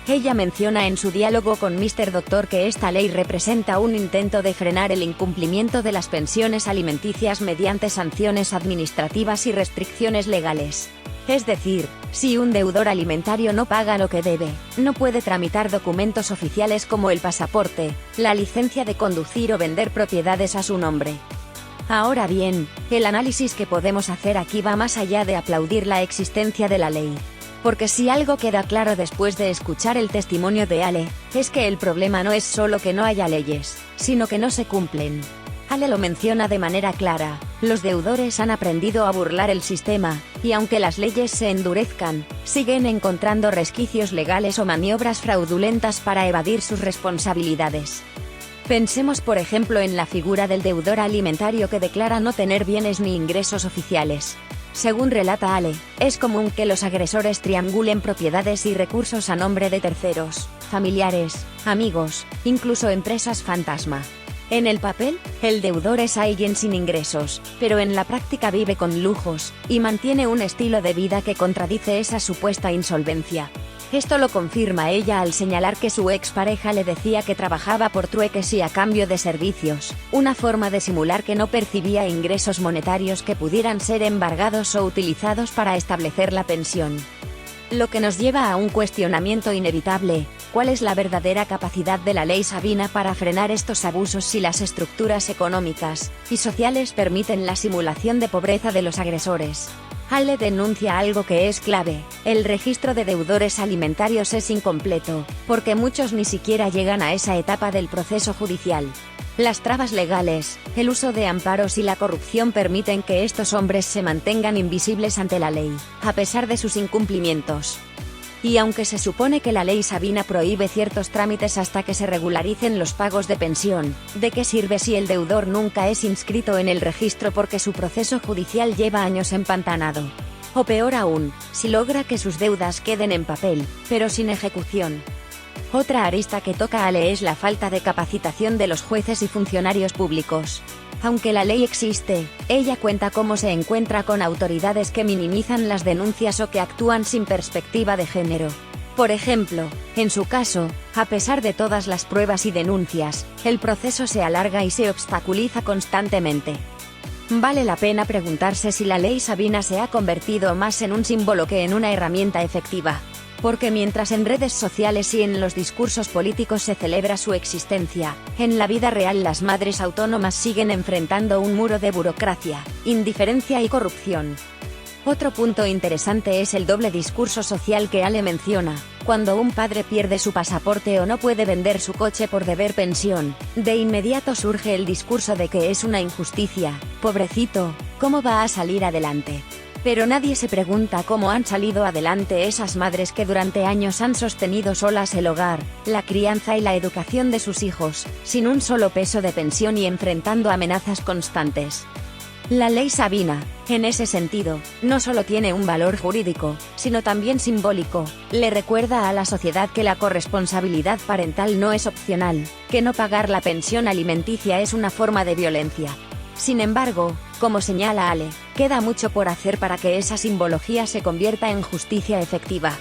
Ella menciona en su diálogo con Mr. Doctor que esta ley representa un intento de frenar el incumplimiento de las pensiones alimenticias mediante sanciones administrativas y restricciones legales. Es decir, si un deudor alimentario no paga lo que debe, no puede tramitar documentos oficiales como el pasaporte, la licencia de conducir o vender propiedades a su nombre. Ahora bien, el análisis que podemos hacer aquí va más allá de aplaudir la existencia de la ley. Porque si algo queda claro después de escuchar el testimonio de Ale, es que el problema no es solo que no haya leyes, sino que no se cumplen. Ale lo menciona de manera clara: los deudores han aprendido a burlar el sistema, y aunque las leyes se endurezcan, siguen encontrando resquicios legales o maniobras fraudulentas para evadir sus responsabilidades. Pensemos por ejemplo en la figura del deudor alimentario que declara no tener bienes ni ingresos oficiales. Según relata Ale, es común que los agresores triangulen propiedades y recursos a nombre de terceros, familiares, amigos, incluso empresas fantasma. En el papel, el deudor es alguien sin ingresos, pero en la práctica vive con lujos, y mantiene un estilo de vida que contradice esa supuesta insolvencia. Esto lo confirma ella al señalar que su expareja le decía que trabajaba por trueques y a cambio de servicios, una forma de simular que no percibía ingresos monetarios que pudieran ser embargados o utilizados para establecer la pensión. Lo que nos lleva a un cuestionamiento inevitable: ¿cuál es la verdadera capacidad de la Ley Sabina para frenar estos abusos si las estructuras económicas y sociales permiten la simulación de pobreza de los agresores? Ale denuncia algo que es clave: el registro de deudores alimentarios es incompleto, porque muchos ni siquiera llegan a esa etapa del proceso judicial. Las trabas legales, el uso de amparos y la corrupción permiten que estos hombres se mantengan invisibles ante la ley, a pesar de sus incumplimientos. Y aunque se supone que la Ley Sabina prohíbe ciertos trámites hasta que se regularicen los pagos de pensión, ¿de qué sirve si el deudor nunca es inscrito en el registro porque su proceso judicial lleva años empantanado? O peor aún, si logra que sus deudas queden en papel, pero sin ejecución. Otra arista que toca Ale es la falta de capacitación de los jueces y funcionarios públicos. Aunque la ley existe, ella cuenta cómo se encuentra con autoridades que minimizan las denuncias o que actúan sin perspectiva de género. Por ejemplo, en su caso, a pesar de todas las pruebas y denuncias, el proceso se alarga y se obstaculiza constantemente. Vale la pena preguntarse si la Ley Sabina se ha convertido más en un símbolo que en una herramienta efectiva. Porque mientras en redes sociales y en los discursos políticos se celebra su existencia, en la vida real las madres autónomas siguen enfrentando un muro de burocracia, indiferencia y corrupción. Otro punto interesante es el doble discurso social que Ale menciona: cuando un padre pierde su pasaporte o no puede vender su coche por deber pensión, de inmediato surge el discurso de que es una injusticia, pobrecito, ¿cómo va a salir adelante? Pero nadie se pregunta cómo han salido adelante esas madres que durante años han sostenido solas el hogar, la crianza y la educación de sus hijos, sin un solo peso de pensión y enfrentando amenazas constantes. La Ley Sabina, en ese sentido, no solo tiene un valor jurídico, sino también simbólico. Le recuerda a la sociedad que la corresponsabilidad parental no es opcional, que no pagar la pensión alimenticia es una forma de violencia. Sin embargo, como señala Ale, queda mucho por hacer para que esa simbología se convierta en justicia efectiva.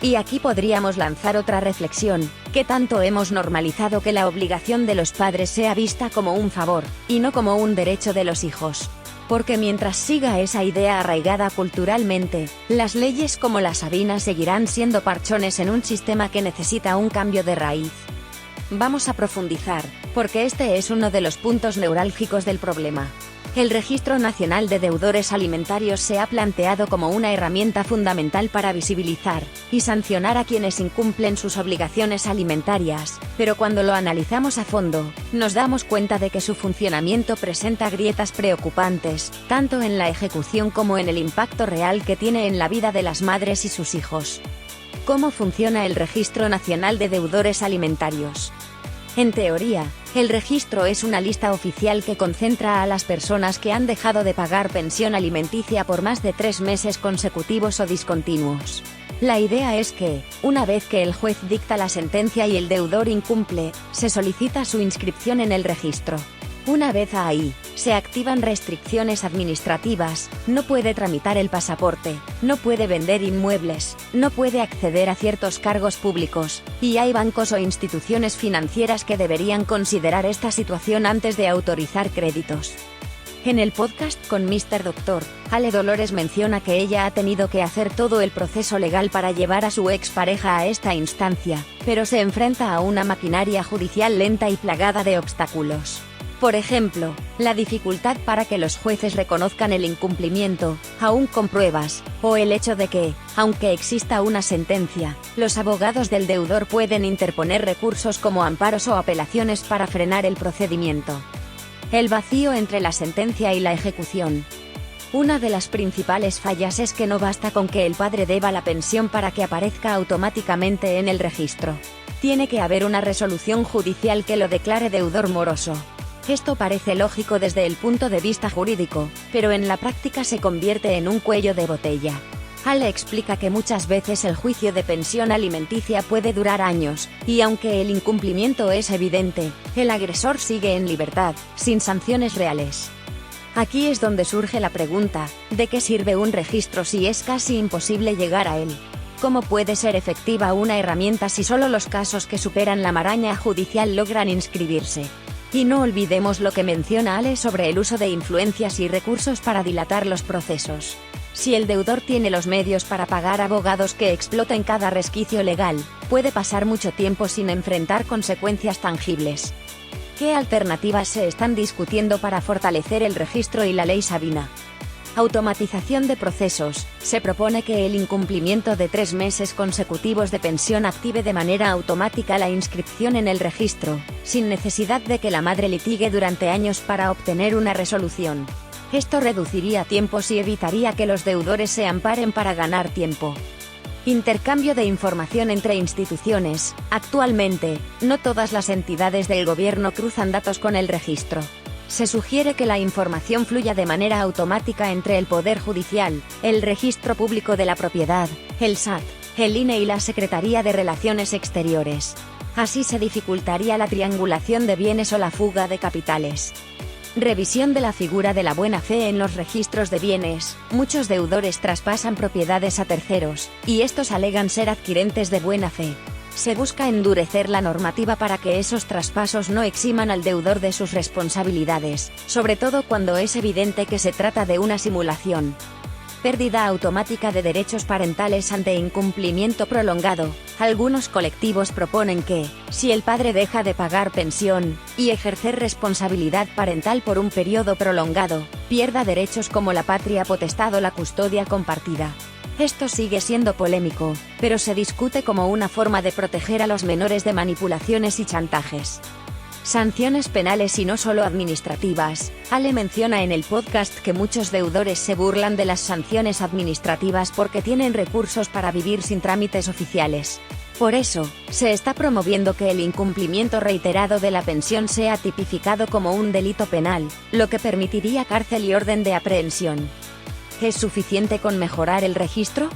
Y aquí podríamos lanzar otra reflexión: ¿qué tanto hemos normalizado que la obligación de los padres sea vista como un favor, y no como un derecho de los hijos? Porque mientras siga esa idea arraigada culturalmente, las leyes como la Sabina seguirán siendo parchones en un sistema que necesita un cambio de raíz. Vamos a profundizar, porque este es uno de los puntos neurálgicos del problema. El Registro Nacional de Deudores Alimentarios se ha planteado como una herramienta fundamental para visibilizar y sancionar a quienes incumplen sus obligaciones alimentarias, pero cuando lo analizamos a fondo, nos damos cuenta de que su funcionamiento presenta grietas preocupantes, tanto en la ejecución como en el impacto real que tiene en la vida de las madres y sus hijos. ¿Cómo funciona el Registro Nacional de Deudores Alimentarios? En teoría, el registro es una lista oficial que concentra a las personas que han dejado de pagar pensión alimenticia por más de 3 meses consecutivos o discontinuos. La idea es que, una vez que el juez dicta la sentencia y el deudor incumple, se solicita su inscripción en el registro. Una vez ahí, se activan restricciones administrativas: no puede tramitar el pasaporte, no puede vender inmuebles, no puede acceder a ciertos cargos públicos, y hay bancos o instituciones financieras que deberían considerar esta situación antes de autorizar créditos. En el podcast con Mr. Doctor, Ale Dolores menciona que ella ha tenido que hacer todo el proceso legal para llevar a su expareja a esta instancia, pero se enfrenta a una maquinaria judicial lenta y plagada de obstáculos. Por ejemplo, la dificultad para que los jueces reconozcan el incumplimiento, aún con pruebas, o el hecho de que, aunque exista una sentencia, los abogados del deudor pueden interponer recursos como amparos o apelaciones para frenar el procedimiento. El vacío entre la sentencia y la ejecución. Una de las principales fallas es que no basta con que el padre deba la pensión para que aparezca automáticamente en el registro. Tiene que haber una resolución judicial que lo declare deudor moroso. Esto parece lógico desde el punto de vista jurídico, pero en la práctica se convierte en un cuello de botella. Ale explica que muchas veces el juicio de pensión alimenticia puede durar años, y aunque el incumplimiento es evidente, el agresor sigue en libertad, sin sanciones reales. Aquí es donde surge la pregunta: ¿de qué sirve un registro si es casi imposible llegar a él? ¿Cómo puede ser efectiva una herramienta si solo los casos que superan la maraña judicial logran inscribirse? Y no olvidemos lo que menciona Ale sobre el uso de influencias y recursos para dilatar los procesos. Si el deudor tiene los medios para pagar abogados que exploten cada resquicio legal, puede pasar mucho tiempo sin enfrentar consecuencias tangibles. ¿Qué alternativas se están discutiendo para fortalecer el registro y la ley Sabina? Automatización de procesos. Se propone que el incumplimiento de 3 meses consecutivos de pensión active de manera automática la inscripción en el registro, sin necesidad de que la madre litigue durante años para obtener una resolución. Esto reduciría tiempos y evitaría que los deudores se amparen para ganar tiempo. Intercambio de información entre instituciones. Actualmente, no todas las entidades del gobierno cruzan datos con el registro. Se sugiere que la información fluya de manera automática entre el Poder Judicial, el Registro Público de la Propiedad, el SAT, el INE y la Secretaría de Relaciones Exteriores. Así se dificultaría la triangulación de bienes o la fuga de capitales. Revisión de la figura de la buena fe en los registros de bienes. Muchos deudores traspasan propiedades a terceros, y estos alegan ser adquirentes de buena fe. Se busca endurecer la normativa para que esos traspasos no eximan al deudor de sus responsabilidades, sobre todo cuando es evidente que se trata de una simulación. Pérdida automática de derechos parentales ante incumplimiento prolongado. Algunos colectivos proponen que, si el padre deja de pagar pensión y ejercer responsabilidad parental por un periodo prolongado, pierda derechos como la patria potestad o la custodia compartida. Esto sigue siendo polémico, pero se discute como una forma de proteger a los menores de manipulaciones y chantajes. Sanciones penales y no solo administrativas. Ale menciona en el podcast que muchos deudores se burlan de las sanciones administrativas porque tienen recursos para vivir sin trámites oficiales. Por eso, se está promoviendo que el incumplimiento reiterado de la pensión sea tipificado como un delito penal, lo que permitiría cárcel y orden de aprehensión. ¿Es suficiente con mejorar el registro?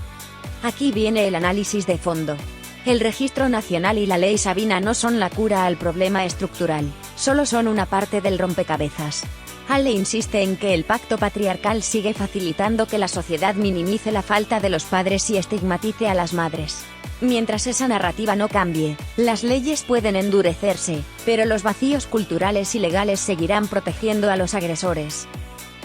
Aquí viene el análisis de fondo. El Registro Nacional y la Ley Sabina no son la cura al problema estructural, solo son una parte del rompecabezas. Ale insiste en que el pacto patriarcal sigue facilitando que la sociedad minimice la falta de los padres y estigmatice a las madres. Mientras esa narrativa no cambie, las leyes pueden endurecerse, pero los vacíos culturales y legales seguirán protegiendo a los agresores.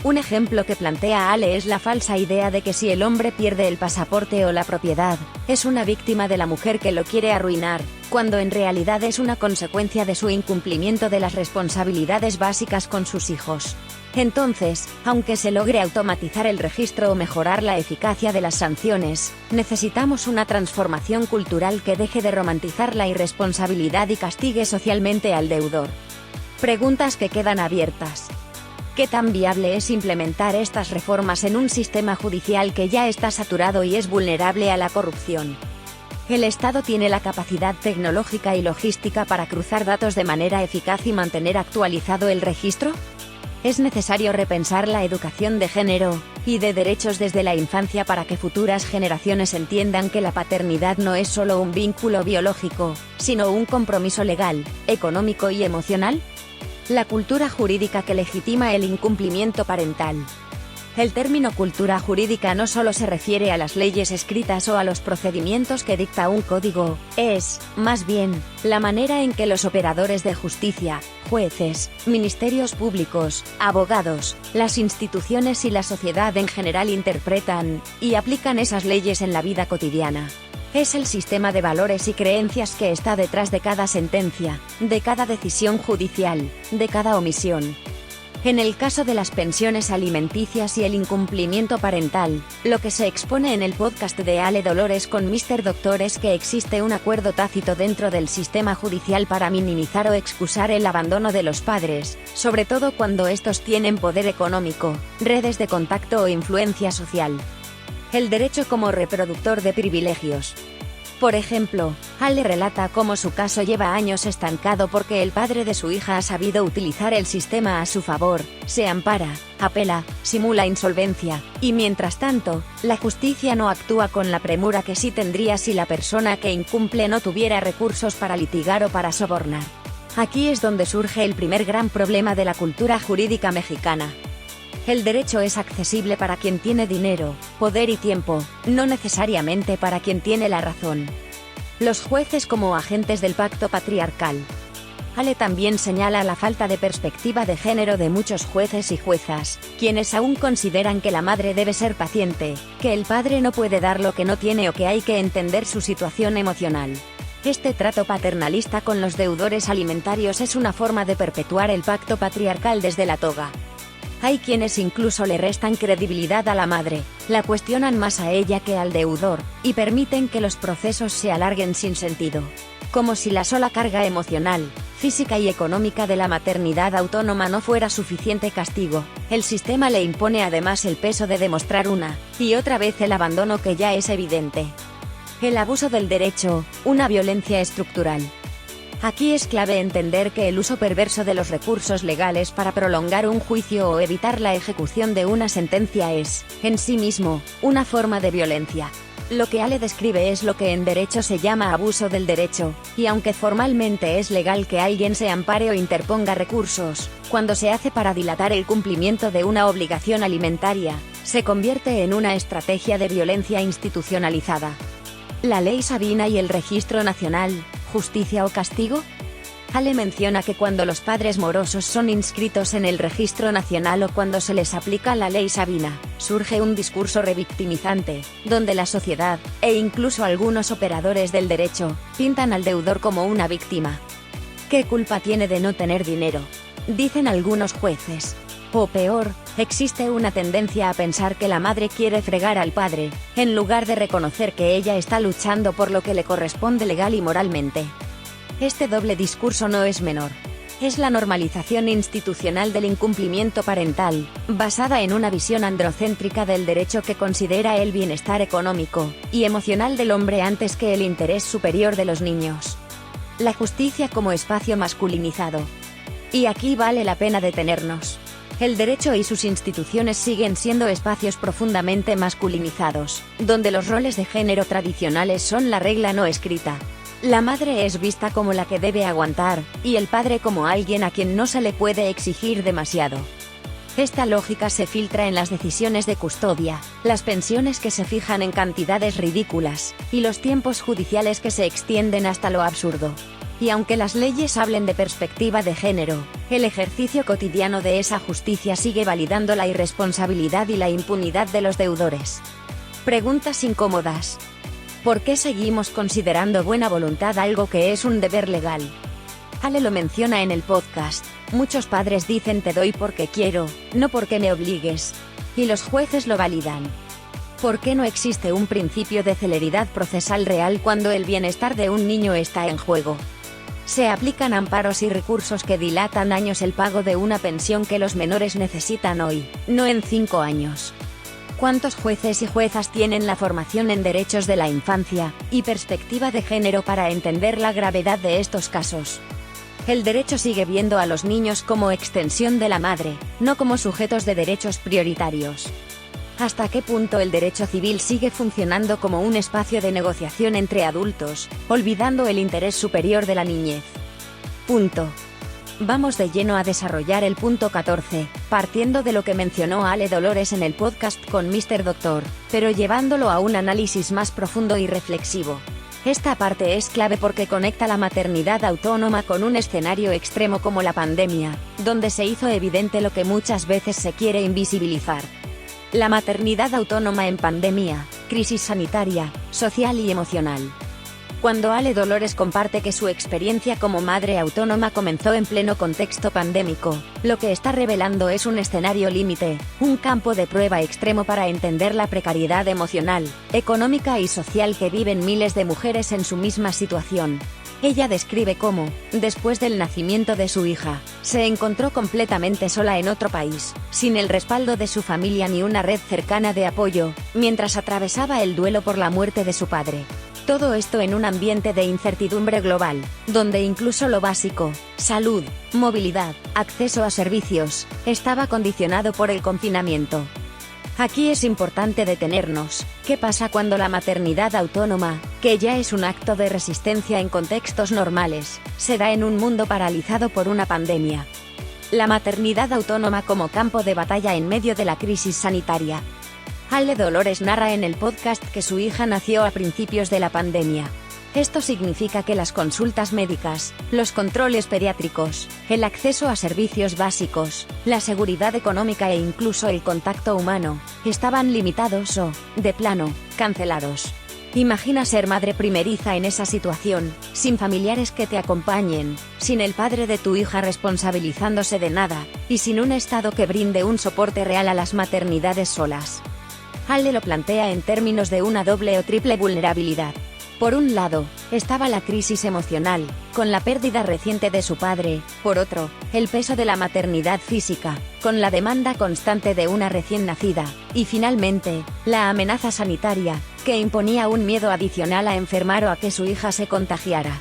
Un ejemplo que plantea Ale es la falsa idea de que si el hombre pierde el pasaporte o la propiedad, es una víctima de la mujer que lo quiere arruinar, cuando en realidad es una consecuencia de su incumplimiento de las responsabilidades básicas con sus hijos. Entonces, aunque se logre automatizar el registro o mejorar la eficacia de las sanciones, necesitamos una transformación cultural que deje de romantizar la irresponsabilidad y castigue socialmente al deudor. Preguntas que quedan abiertas. ¿Qué tan viable es implementar estas reformas en un sistema judicial que ya está saturado y es vulnerable a la corrupción? ¿El Estado tiene la capacidad tecnológica y logística para cruzar datos de manera eficaz y mantener actualizado el registro? Es necesario repensar la educación de género y de derechos desde la infancia para que futuras generaciones entiendan que la paternidad no es solo un vínculo biológico, sino un compromiso legal, económico y emocional. La cultura jurídica que legitima el incumplimiento parental. El término cultura jurídica no solo se refiere a las leyes escritas o a los procedimientos que dicta un código, es, más bien, la manera en que los operadores de justicia, jueces, ministerios públicos, abogados, las instituciones y la sociedad en general interpretan y aplican esas leyes en la vida cotidiana. Es el sistema de valores y creencias que está detrás de cada sentencia, de cada decisión judicial, de cada omisión. En el caso de las pensiones alimenticias y el incumplimiento parental, lo que se expone en el podcast de Ale Dolores con Mr. Doctor es que existe un acuerdo tácito dentro del sistema judicial para minimizar o excusar el abandono de los padres, sobre todo cuando estos tienen poder económico, redes de contacto o influencia social. El derecho como reproductor de privilegios. Por ejemplo, Ale relata cómo su caso lleva años estancado porque el padre de su hija ha sabido utilizar el sistema a su favor, se ampara, apela, simula insolvencia, y mientras tanto, la justicia no actúa con la premura que sí tendría si la persona que incumple no tuviera recursos para litigar o para sobornar. Aquí es donde surge el primer gran problema de la cultura jurídica mexicana. El derecho es accesible para quien tiene dinero, poder y tiempo, no necesariamente para quien tiene la razón. Los jueces como agentes del pacto patriarcal. Ale también señala la falta de perspectiva de género de muchos jueces y juezas, quienes aún consideran que la madre debe ser paciente, que el padre no puede dar lo que no tiene o que hay que entender su situación emocional. Este trato paternalista con los deudores alimentarios es una forma de perpetuar el pacto patriarcal desde la toga. Hay quienes incluso le restan credibilidad a la madre, la cuestionan más a ella que al deudor, y permiten que los procesos se alarguen sin sentido. Como si la sola carga emocional, física y económica de la maternidad autónoma no fuera suficiente castigo, el sistema le impone además el peso de demostrar una y otra vez el abandono que ya es evidente. El abuso del derecho, una violencia estructural. Aquí es clave entender que el uso perverso de los recursos legales para prolongar un juicio o evitar la ejecución de una sentencia es, en sí mismo, una forma de violencia. Lo que Ale describe es lo que en derecho se llama abuso del derecho, y aunque formalmente es legal que alguien se ampare o interponga recursos, cuando se hace para dilatar el cumplimiento de una obligación alimentaria, se convierte en una estrategia de violencia institucionalizada. La Ley Sabina y el Registro Nacional, ¿justicia o castigo? Ale menciona que cuando los padres morosos son inscritos en el Registro Nacional o cuando se les aplica la Ley Sabina, surge un discurso revictimizante, donde la sociedad, e incluso algunos operadores del derecho, pintan al deudor como una víctima. ¿Qué culpa tiene de no tener dinero?, dicen algunos jueces. O peor, existe una tendencia a pensar que la madre quiere fregar al padre, en lugar de reconocer que ella está luchando por lo que le corresponde legal y moralmente. Este doble discurso no es menor. Es la normalización institucional del incumplimiento parental, basada en una visión androcéntrica del derecho que considera el bienestar económico y emocional del hombre antes que el interés superior de los niños. La justicia como espacio masculinizado. Y aquí vale la pena detenernos. El derecho y sus instituciones siguen siendo espacios profundamente masculinizados, donde los roles de género tradicionales son la regla no escrita. La madre es vista como la que debe aguantar, y el padre como alguien a quien no se le puede exigir demasiado. Esta lógica se filtra en las decisiones de custodia, las pensiones que se fijan en cantidades ridículas, y los tiempos judiciales que se extienden hasta lo absurdo. Y aunque las leyes hablen de perspectiva de género, el ejercicio cotidiano de esa justicia sigue validando la irresponsabilidad y la impunidad de los deudores. Preguntas incómodas. ¿Por qué seguimos considerando buena voluntad algo que es un deber legal? Ale lo menciona en el podcast. Muchos padres dicen te doy porque quiero, no porque me obligues. Y los jueces lo validan. ¿Por qué no existe un principio de celeridad procesal real cuando el bienestar de un niño está en juego? Se aplican amparos y recursos que dilatan años el pago de una pensión que los menores necesitan hoy, no en 5 años. ¿Cuántos jueces y juezas tienen la formación en derechos de la infancia y perspectiva de género para entender la gravedad de estos casos? El derecho sigue viendo a los niños como extensión de la madre, no como sujetos de derechos prioritarios. ¿Hasta qué punto el derecho civil sigue funcionando como un espacio de negociación entre adultos, olvidando el interés superior de la niñez? Punto. Vamos de lleno a desarrollar el punto 14, partiendo de lo que mencionó Ale Dolores en el podcast con Mr. Doctor, pero llevándolo a un análisis más profundo y reflexivo. Esta parte es clave porque conecta la maternidad autónoma con un escenario extremo como la pandemia, donde se hizo evidente lo que muchas veces se quiere invisibilizar. La maternidad autónoma en pandemia, crisis sanitaria, social y emocional. Cuando Ale Dolores comparte que su experiencia como madre autónoma comenzó en pleno contexto pandémico, lo que está revelando es un escenario límite, un campo de prueba extremo para entender la precariedad emocional, económica y social que viven miles de mujeres en su misma situación. Ella describe cómo, después del nacimiento de su hija, se encontró completamente sola en otro país, sin el respaldo de su familia ni una red cercana de apoyo, mientras atravesaba el duelo por la muerte de su padre. Todo esto en un ambiente de incertidumbre global, donde incluso lo básico, salud, movilidad, acceso a servicios, estaba condicionado por el confinamiento. Aquí es importante detenernos. ¿Qué pasa cuando la maternidad autónoma, que ya es un acto de resistencia en contextos normales, se da en un mundo paralizado por una pandemia? La maternidad autónoma como campo de batalla en medio de la crisis sanitaria. Ale Dolores narra en el podcast que su hija nació a principios de la pandemia. Esto significa que las consultas médicas, los controles pediátricos, el acceso a servicios básicos, la seguridad económica e incluso el contacto humano, estaban limitados o, de plano, cancelados. Imagina ser madre primeriza en esa situación, sin familiares que te acompañen, sin el padre de tu hija responsabilizándose de nada, y sin un Estado que brinde un soporte real a las maternidades solas. Ale lo plantea en términos de una doble o triple vulnerabilidad. Por un lado, estaba la crisis emocional, con la pérdida reciente de su padre; por otro, el peso de la maternidad física, con la demanda constante de una recién nacida; y finalmente, la amenaza sanitaria, que imponía un miedo adicional a enfermar o a que su hija se contagiara.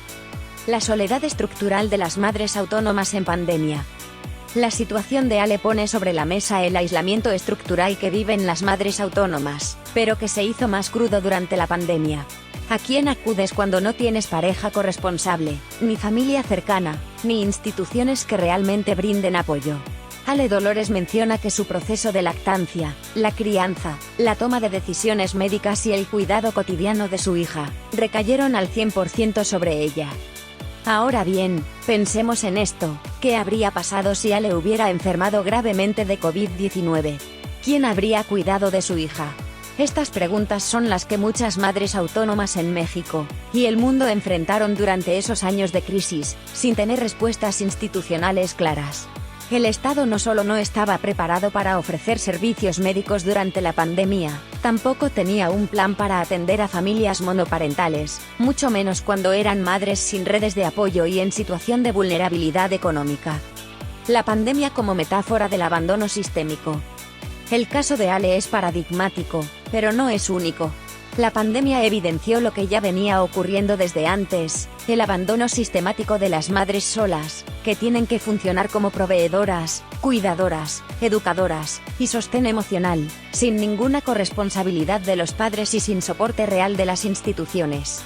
La soledad estructural de las madres autónomas en pandemia. La situación de Ale pone sobre la mesa el aislamiento estructural que viven las madres autónomas, pero que se hizo más crudo durante la pandemia. ¿A quién acudes cuando no tienes pareja corresponsable, ni familia cercana, ni instituciones que realmente brinden apoyo? Ale Dolores menciona que su proceso de lactancia, la crianza, la toma de decisiones médicas y el cuidado cotidiano de su hija, recayeron al 100% sobre ella. Ahora bien, pensemos en esto: ¿qué habría pasado si Ale hubiera enfermado gravemente de COVID-19? ¿Quién habría cuidado de su hija? Estas preguntas son las que muchas madres autónomas en México y el mundo enfrentaron durante esos años de crisis, sin tener respuestas institucionales claras. El Estado no solo no estaba preparado para ofrecer servicios médicos durante la pandemia, tampoco tenía un plan para atender a familias monoparentales, mucho menos cuando eran madres sin redes de apoyo y en situación de vulnerabilidad económica. La pandemia como metáfora del abandono sistémico. El caso de Ale es paradigmático, pero no es único. La pandemia evidenció lo que ya venía ocurriendo desde antes: el abandono sistemático de las madres solas, que tienen que funcionar como proveedoras, cuidadoras, educadoras y sostén emocional, sin ninguna corresponsabilidad de los padres y sin soporte real de las instituciones.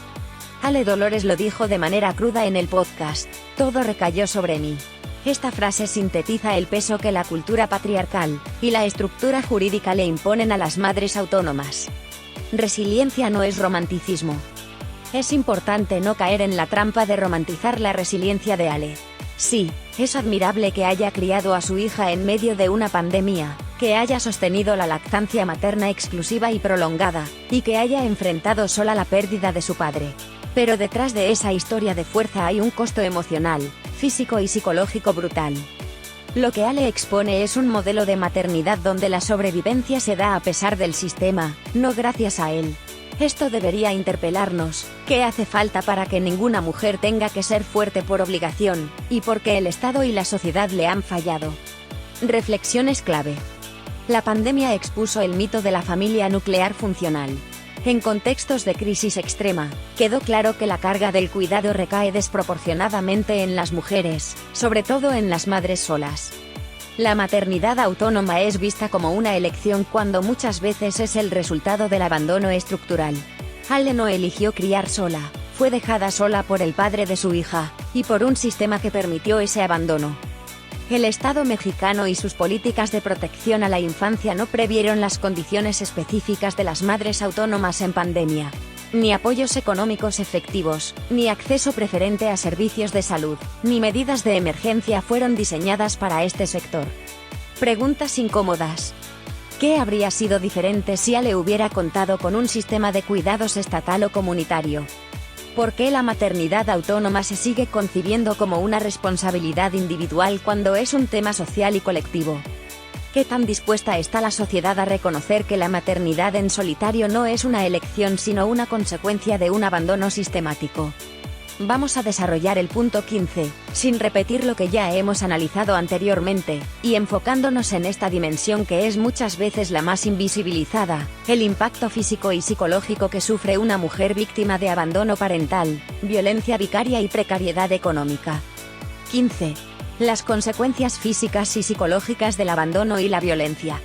Ale Dolores lo dijo de manera cruda en el podcast: todo recayó sobre mí. Esta frase sintetiza el peso que la cultura patriarcal y la estructura jurídica le imponen a las madres autónomas. Resiliencia no es romanticismo. Es importante no caer en la trampa de romantizar la resiliencia de Ale. Sí, es admirable que haya criado a su hija en medio de una pandemia, que haya sostenido la lactancia materna exclusiva y prolongada, y que haya enfrentado sola la pérdida de su padre. Pero detrás de esa historia de fuerza hay un costo emocional, físico y psicológico brutal. Lo que Ale expone es un modelo de maternidad donde la sobrevivencia se da a pesar del sistema, no gracias a él. Esto debería interpelarnos: ¿qué hace falta para que ninguna mujer tenga que ser fuerte por obligación, y porque el Estado y la sociedad le han fallado? Reflexiones clave. La pandemia expuso el mito de la familia nuclear funcional. En contextos de crisis extrema, quedó claro que la carga del cuidado recae desproporcionadamente en las mujeres, sobre todo en las madres solas. La maternidad autónoma es vista como una elección cuando muchas veces es el resultado del abandono estructural. Ale no eligió criar sola, fue dejada sola por el padre de su hija, y por un sistema que permitió ese abandono. El Estado mexicano y sus políticas de protección a la infancia no previeron las condiciones específicas de las madres autónomas en pandemia. Ni apoyos económicos efectivos, ni acceso preferente a servicios de salud, ni medidas de emergencia fueron diseñadas para este sector. Preguntas incómodas. ¿Qué habría sido diferente si Ale hubiera contado con un sistema de cuidados estatal o comunitario? ¿Por qué la maternidad autónoma se sigue concibiendo como una responsabilidad individual cuando es un tema social y colectivo? ¿Qué tan dispuesta está la sociedad a reconocer que la maternidad en solitario no es una elección sino una consecuencia de un abandono sistemático? Vamos a desarrollar el punto 15, sin repetir lo que ya hemos analizado anteriormente, y enfocándonos en esta dimensión que es muchas veces la más invisibilizada: el impacto físico y psicológico que sufre una mujer víctima de abandono parental, violencia vicaria y precariedad económica. 15. Las consecuencias físicas y psicológicas del abandono y la violencia.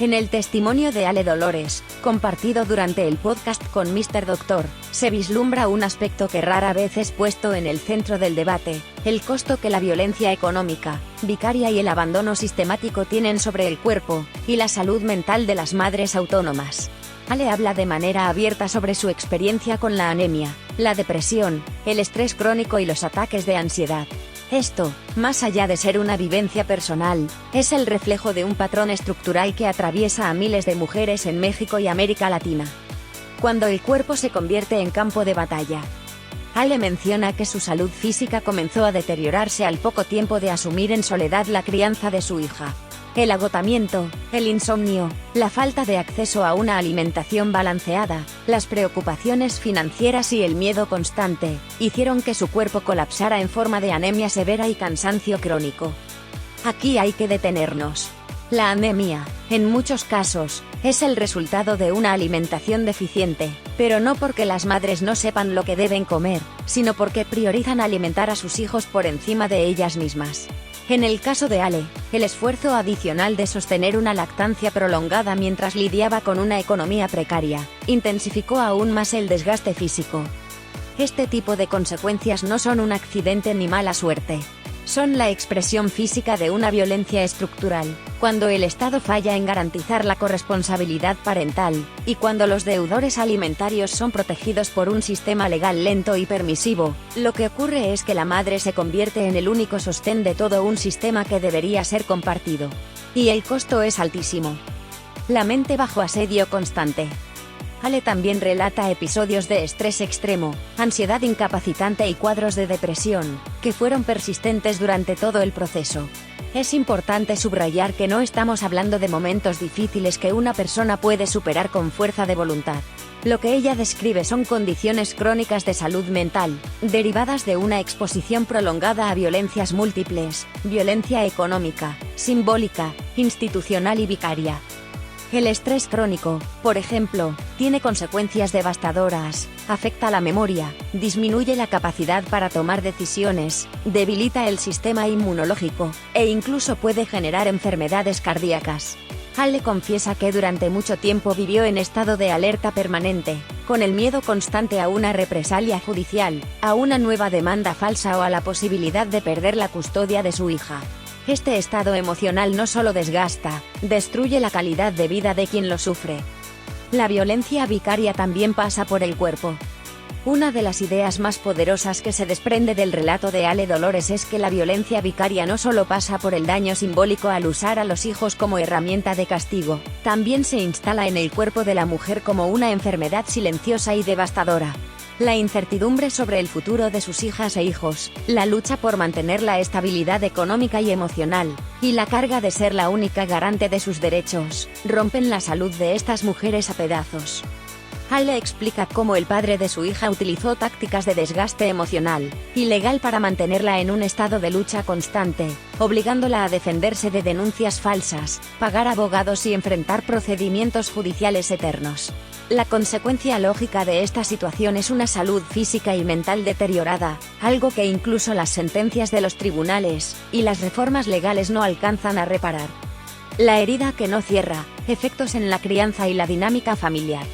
En el testimonio de Ale Dolores, compartido durante el podcast con Mr. Doctor, se vislumbra un aspecto que rara vez es puesto en el centro del debate: el costo que la violencia económica, vicaria y el abandono sistemático tienen sobre el cuerpo y la salud mental de las madres autónomas. Ale habla de manera abierta sobre su experiencia con la anemia, la depresión, el estrés crónico y los ataques de ansiedad. Esto, más allá de ser una vivencia personal, es el reflejo de un patrón estructural que atraviesa a miles de mujeres en México y América Latina. Cuando el cuerpo se convierte en campo de batalla. Ale menciona que su salud física comenzó a deteriorarse al poco tiempo de asumir en soledad la crianza de su hija. El agotamiento, el insomnio, la falta de acceso a una alimentación balanceada, las preocupaciones financieras y el miedo constante, hicieron que su cuerpo colapsara en forma de anemia severa y cansancio crónico. Aquí hay que detenernos. La anemia, en muchos casos, es el resultado de una alimentación deficiente, pero no porque las madres no sepan lo que deben comer, sino porque priorizan alimentar a sus hijos por encima de ellas mismas. En el caso de Ale, el esfuerzo adicional de sostener una lactancia prolongada mientras lidiaba con una economía precaria, intensificó aún más el desgaste físico. Este tipo de consecuencias no son un accidente ni mala suerte. Son la expresión física de una violencia estructural, cuando el Estado falla en garantizar la corresponsabilidad parental, y cuando los deudores alimentarios son protegidos por un sistema legal lento y permisivo. Lo que ocurre es que la madre se convierte en el único sostén de todo un sistema que debería ser compartido. Y el costo es altísimo. La mente bajo asedio constante. Ale también relata episodios de estrés extremo, ansiedad incapacitante y cuadros de depresión, que fueron persistentes durante todo el proceso. Es importante subrayar que no estamos hablando de momentos difíciles que una persona puede superar con fuerza de voluntad. Lo que ella describe son condiciones crónicas de salud mental, derivadas de una exposición prolongada a violencias múltiples, violencia económica, simbólica, institucional y vicaria. El estrés crónico, por ejemplo, tiene consecuencias devastadoras: afecta la memoria, disminuye la capacidad para tomar decisiones, debilita el sistema inmunológico, e incluso puede generar enfermedades cardíacas. Ale confiesa que durante mucho tiempo vivió en estado de alerta permanente, con el miedo constante a una represalia judicial, a una nueva demanda falsa o a la posibilidad de perder la custodia de su hija. Este estado emocional no solo desgasta, destruye la calidad de vida de quien lo sufre. La violencia vicaria también pasa por el cuerpo. Una de las ideas más poderosas que se desprende del relato de Ale Dolores es que la violencia vicaria no solo pasa por el daño simbólico al usar a los hijos como herramienta de castigo, también se instala en el cuerpo de la mujer como una enfermedad silenciosa y devastadora. La incertidumbre sobre el futuro de sus hijas e hijos, la lucha por mantener la estabilidad económica y emocional, y la carga de ser la única garante de sus derechos, rompen la salud de estas mujeres a pedazos. Ale explica cómo el padre de su hija utilizó tácticas de desgaste emocional y legal para mantenerla en un estado de lucha constante, obligándola a defenderse de denuncias falsas, pagar abogados y enfrentar procedimientos judiciales eternos. La consecuencia lógica de esta situación es una salud física y mental deteriorada, algo que incluso las sentencias de los tribunales y las reformas legales no alcanzan a reparar. La herida que no cierra, efectos en la crianza y la dinámica familiar.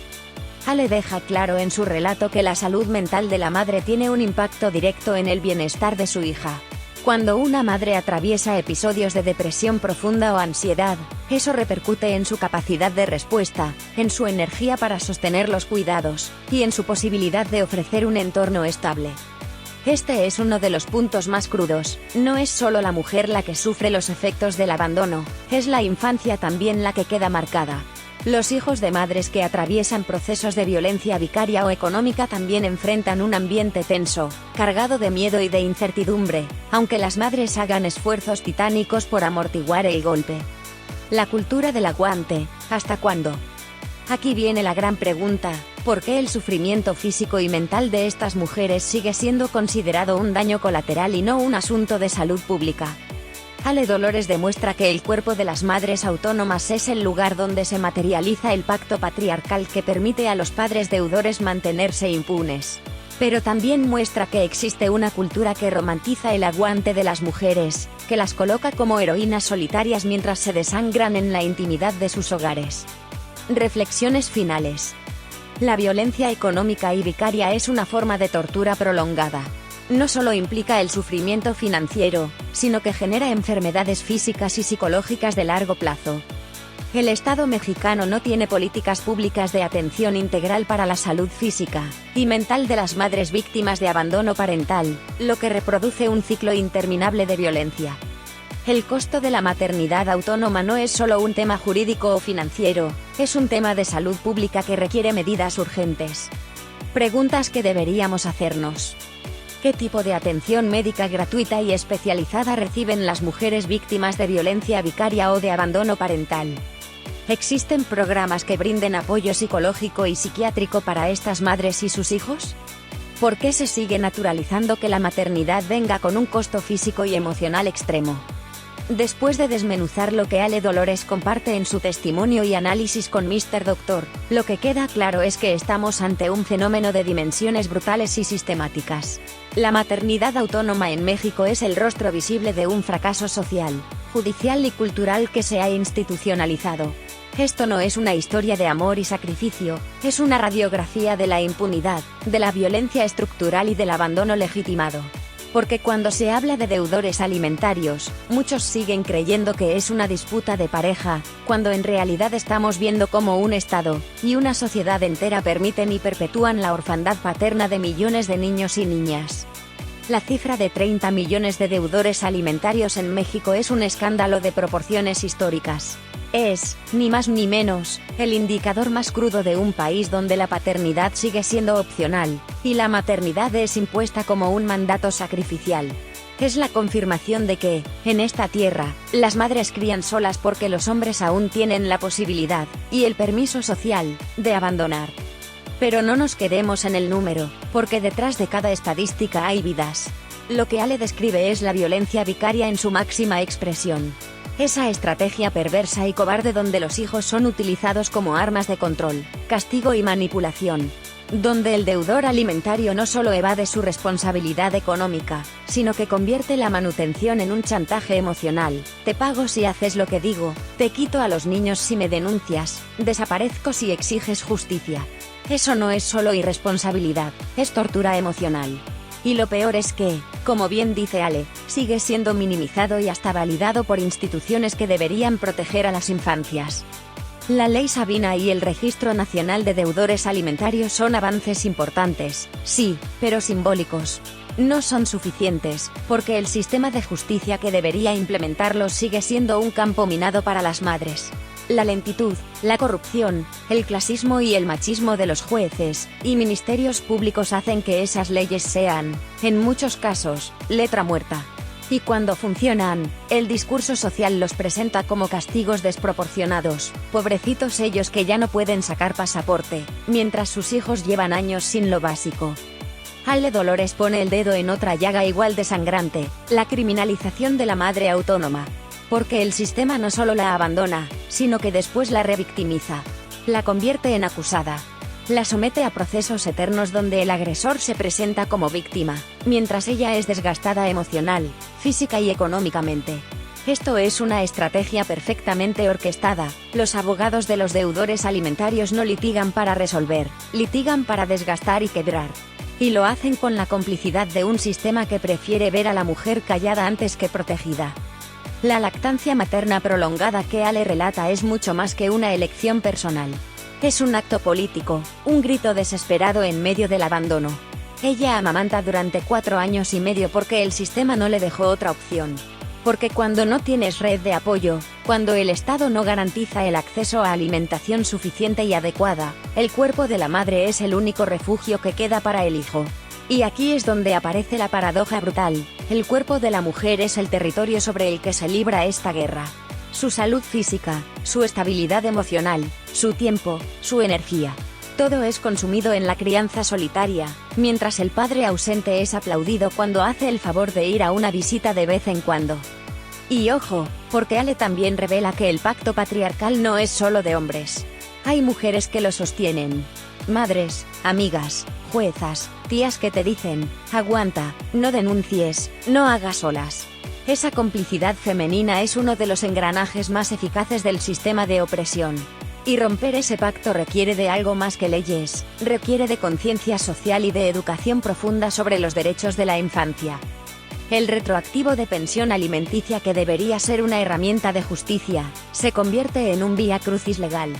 Ale deja claro en su relato que la salud mental de la madre tiene un impacto directo en el bienestar de su hija. Cuando una madre atraviesa episodios de depresión profunda o ansiedad, eso repercute en su capacidad de respuesta, en su energía para sostener los cuidados, y en su posibilidad de ofrecer un entorno estable. Este es uno de los puntos más crudos. No es solo la mujer la que sufre los efectos del abandono, es la infancia también la que queda marcada. Los hijos de madres que atraviesan procesos de violencia vicaria o económica también enfrentan un ambiente tenso, cargado de miedo y de incertidumbre, aunque las madres hagan esfuerzos titánicos por amortiguar el golpe. La cultura del aguante, ¿hasta cuándo? Aquí viene la gran pregunta: ¿por qué el sufrimiento físico y mental de estas mujeres sigue siendo considerado un daño colateral y no un asunto de salud pública? Ale Dolores demuestra que el cuerpo de las madres autónomas es el lugar donde se materializa el pacto patriarcal que permite a los padres deudores mantenerse impunes. Pero también muestra que existe una cultura que romantiza el aguante de las mujeres, que las coloca como heroínas solitarias mientras se desangran en la intimidad de sus hogares. Reflexiones finales. La violencia económica y vicaria es una forma de tortura prolongada. No solo implica el sufrimiento financiero, sino que genera enfermedades físicas y psicológicas de largo plazo. El Estado mexicano no tiene políticas públicas de atención integral para la salud física y mental de las madres víctimas de abandono parental, lo que reproduce un ciclo interminable de violencia. El costo de la maternidad autónoma no es solo un tema jurídico o financiero, es un tema de salud pública que requiere medidas urgentes. Preguntas que deberíamos hacernos. ¿Qué tipo de atención médica gratuita y especializada reciben las mujeres víctimas de violencia vicaria o de abandono parental? ¿Existen programas que brinden apoyo psicológico y psiquiátrico para estas madres y sus hijos? ¿Por qué se sigue naturalizando que la maternidad venga con un costo físico y emocional extremo? Después de desmenuzar lo que Ale Dolores comparte en su testimonio y análisis con Mr. Doctor, lo que queda claro es que estamos ante un fenómeno de dimensiones brutales y sistemáticas. La maternidad autónoma en México es el rostro visible de un fracaso social, judicial y cultural que se ha institucionalizado. Esto no es una historia de amor y sacrificio, es una radiografía de la impunidad, de la violencia estructural y del abandono legitimado. Porque cuando se habla de deudores alimentarios, muchos siguen creyendo que es una disputa de pareja, cuando en realidad estamos viendo cómo un Estado y una sociedad entera permiten y perpetúan la orfandad paterna de millones de niños y niñas. La cifra de 30 millones de deudores alimentarios en México es un escándalo de proporciones históricas. Es, ni más ni menos, el indicador más crudo de un país donde la paternidad sigue siendo opcional, y la maternidad es impuesta como un mandato sacrificial. Es la confirmación de que, en esta tierra, las madres crían solas porque los hombres aún tienen la posibilidad, y el permiso social, de abandonar. Pero no nos quedemos en el número, porque detrás de cada estadística hay vidas. Lo que Ale describe es la violencia vicaria en su máxima expresión. Esa estrategia perversa y cobarde donde los hijos son utilizados como armas de control, castigo y manipulación. donde el deudor alimentario no solo evade su responsabilidad económica, sino que convierte la manutención en un chantaje emocional. Te pago si haces lo que digo, te quito a los niños si me denuncias, desaparezco si exiges justicia. Eso no es solo irresponsabilidad, es tortura emocional. Y lo peor es que, como bien dice Ale, sigue siendo minimizado y hasta validado por instituciones que deberían proteger a las infancias. La Ley Sabina y el Registro Nacional de Deudores Alimentarios son avances importantes, sí, pero simbólicos. No son suficientes, porque el sistema de justicia que debería implementarlos sigue siendo un campo minado para las madres. La lentitud, la corrupción, el clasismo y el machismo de los jueces y ministerios públicos hacen que esas leyes sean, en muchos casos, letra muerta. Y cuando funcionan, el discurso social los presenta como castigos desproporcionados, pobrecitos ellos que ya no pueden sacar pasaporte, mientras sus hijos llevan años sin lo básico. Ale Dolores pone el dedo en otra llaga igual de sangrante, la criminalización de la madre autónoma. Porque el sistema no solo la abandona, sino que después la revictimiza. La convierte en acusada. La somete a procesos eternos donde el agresor se presenta como víctima, mientras ella es desgastada emocional, física y económicamente. Esto es una estrategia perfectamente orquestada. Los abogados de los deudores alimentarios no litigan para resolver, litigan para desgastar y quebrar. Y lo hacen con la complicidad de un sistema que prefiere ver a la mujer callada antes que protegida. La lactancia materna prolongada que Ale relata es mucho más que una elección personal. Es un acto político, un grito desesperado en medio del abandono. Ella amamanta durante 4 años y medio porque el sistema no le dejó otra opción. Porque cuando no tienes red de apoyo, cuando el Estado no garantiza el acceso a alimentación suficiente y adecuada, el cuerpo de la madre es el único refugio que queda para el hijo. Y aquí es donde aparece la paradoja brutal: el cuerpo de la mujer es el territorio sobre el que se libra esta guerra. Su salud física, su estabilidad emocional, su tiempo, su energía. Todo es consumido en la crianza solitaria, mientras el padre ausente es aplaudido cuando hace el favor de ir a una visita de vez en cuando. Y ojo, porque Ale también revela que el pacto patriarcal no es solo de hombres. Hay mujeres que lo sostienen. Madres, amigas, juezas, tías que te dicen: aguanta, no denuncies, no hagas olas. Esa complicidad femenina es uno de los engranajes más eficaces del sistema de opresión. Y romper ese pacto requiere de algo más que leyes, requiere de conciencia social y de educación profunda sobre los derechos de la infancia. El retroactivo de pensión alimenticia, que debería ser una herramienta de justicia, se convierte en un vía crucis legal.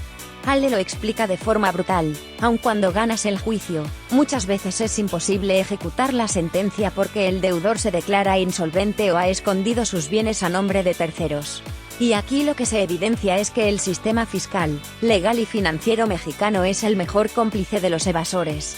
Ale lo explica de forma brutal: aun cuando ganas el juicio, muchas veces es imposible ejecutar la sentencia porque el deudor se declara insolvente o ha escondido sus bienes a nombre de terceros. Y aquí lo que se evidencia es que el sistema fiscal, legal y financiero mexicano es el mejor cómplice de los evasores.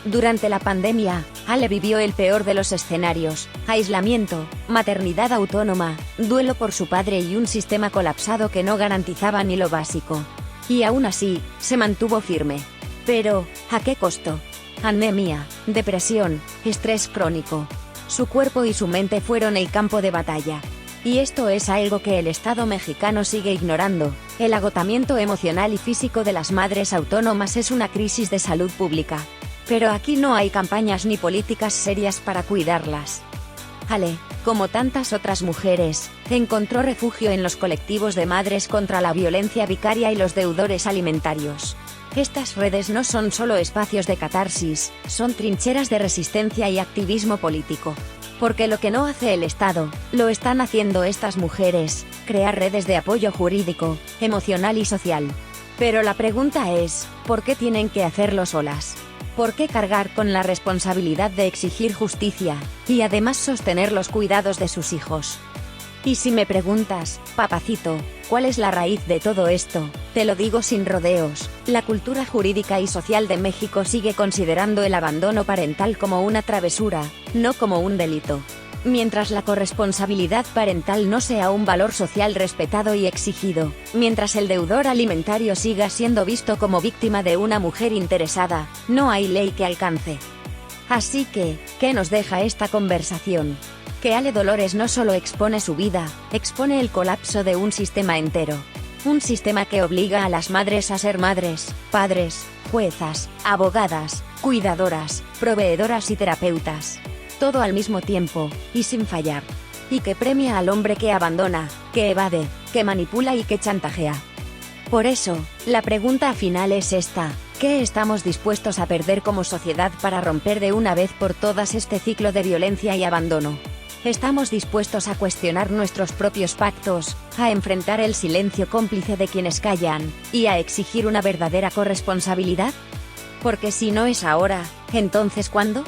Durante la pandemia, Ale vivió el peor de los escenarios: aislamiento, maternidad autónoma, duelo por su padre y un sistema colapsado que no garantizaba ni lo básico. Y aún así, se mantuvo firme. Pero, ¿a qué costo? Anemia, depresión, estrés crónico. Su cuerpo y su mente fueron el campo de batalla. Y esto es algo que el Estado mexicano sigue ignorando: el agotamiento emocional y físico de las madres autónomas es una crisis de salud pública. Pero aquí no hay campañas ni políticas serias para cuidarlas. Ale, como tantas otras mujeres, encontró refugio en los colectivos de madres contra la violencia vicaria y los deudores alimentarios. Estas redes no son solo espacios de catarsis, son trincheras de resistencia y activismo político. Porque lo que no hace el Estado, lo están haciendo estas mujeres: crear redes de apoyo jurídico, emocional y social. Pero la pregunta es, ¿por qué tienen que hacerlo solas? ¿Por qué cargar con la responsabilidad de exigir justicia, y además sostener los cuidados de sus hijos? Y si me preguntas, papacito, ¿cuál es la raíz de todo esto? Te lo digo sin rodeos: la cultura jurídica y social de México sigue considerando el abandono parental como una travesura, no como un delito. Mientras la corresponsabilidad parental no sea un valor social respetado y exigido, mientras el deudor alimentario siga siendo visto como víctima de una mujer interesada, no hay ley que alcance. Así que, ¿qué nos deja esta conversación? Que Ale Dolores no solo expone su vida, expone el colapso de un sistema entero. Un sistema que obliga a las madres a ser madres, padres, juezas, abogadas, cuidadoras, proveedoras y terapeutas. Todo al mismo tiempo, y sin fallar. Y que premia al hombre que abandona, que evade, que manipula y que chantajea. Por eso, la pregunta final es esta: ¿qué estamos dispuestos a perder como sociedad para romper de una vez por todas este ciclo de violencia y abandono? ¿Estamos dispuestos a cuestionar nuestros propios pactos, a enfrentar el silencio cómplice de quienes callan, y a exigir una verdadera corresponsabilidad? Porque si no es ahora, ¿entonces cuándo?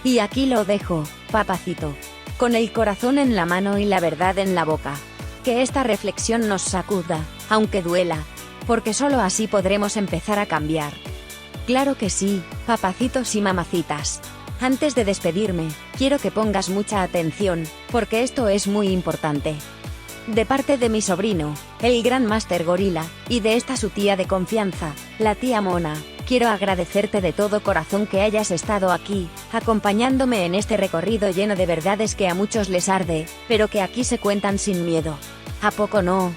Y aquí lo dejo, papacito. Con el corazón en la mano y la verdad en la boca. Que esta reflexión nos sacuda, aunque duela, porque solo así podremos empezar a cambiar. Claro que sí, papacitos y mamacitas. Antes de despedirme, quiero que pongas mucha atención, porque esto es muy importante. De parte de mi sobrino, el Gran Máster Gorila, y de esta su tía de confianza, la tía Mona, quiero agradecerte de todo corazón que hayas estado aquí, acompañándome en este recorrido lleno de verdades que a muchos les arde, pero que aquí se cuentan sin miedo. ¿A poco no,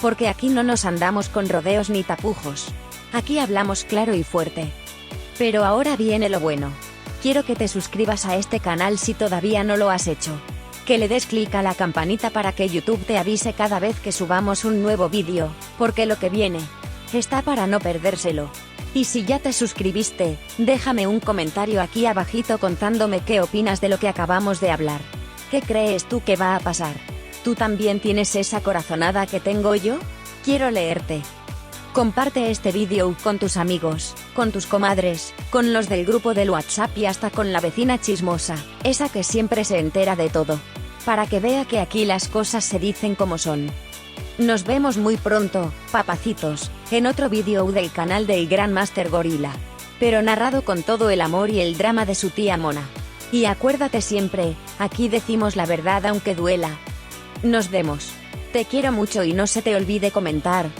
Porque aquí no nos andamos con rodeos ni tapujos. Aquí hablamos claro y fuerte. Pero ahora viene lo bueno. Quiero que te suscribas a este canal si todavía no lo has hecho. Que le des clic a la campanita para que YouTube te avise cada vez que subamos un nuevo vídeo, porque lo que viene está para no perdérselo. Y si ya te suscribiste, déjame un comentario aquí abajito contándome qué opinas de lo que acabamos de hablar. ¿Qué crees tú que va a pasar? ¿Tú también tienes esa corazonada que tengo yo? Quiero leerte. Comparte este vídeo con tus amigos, con tus comadres, con los del grupo del WhatsApp y hasta con la vecina chismosa, esa que siempre se entera de todo. Para que vea que aquí las cosas se dicen como son. Nos vemos muy pronto, papacitos, en otro vídeo del canal del Gran Máster Gorila. Pero narrado con todo el amor y el drama de su tía Mona. Y acuérdate siempre, aquí decimos la verdad aunque duela. Nos vemos. Te quiero mucho y no se te olvide comentar,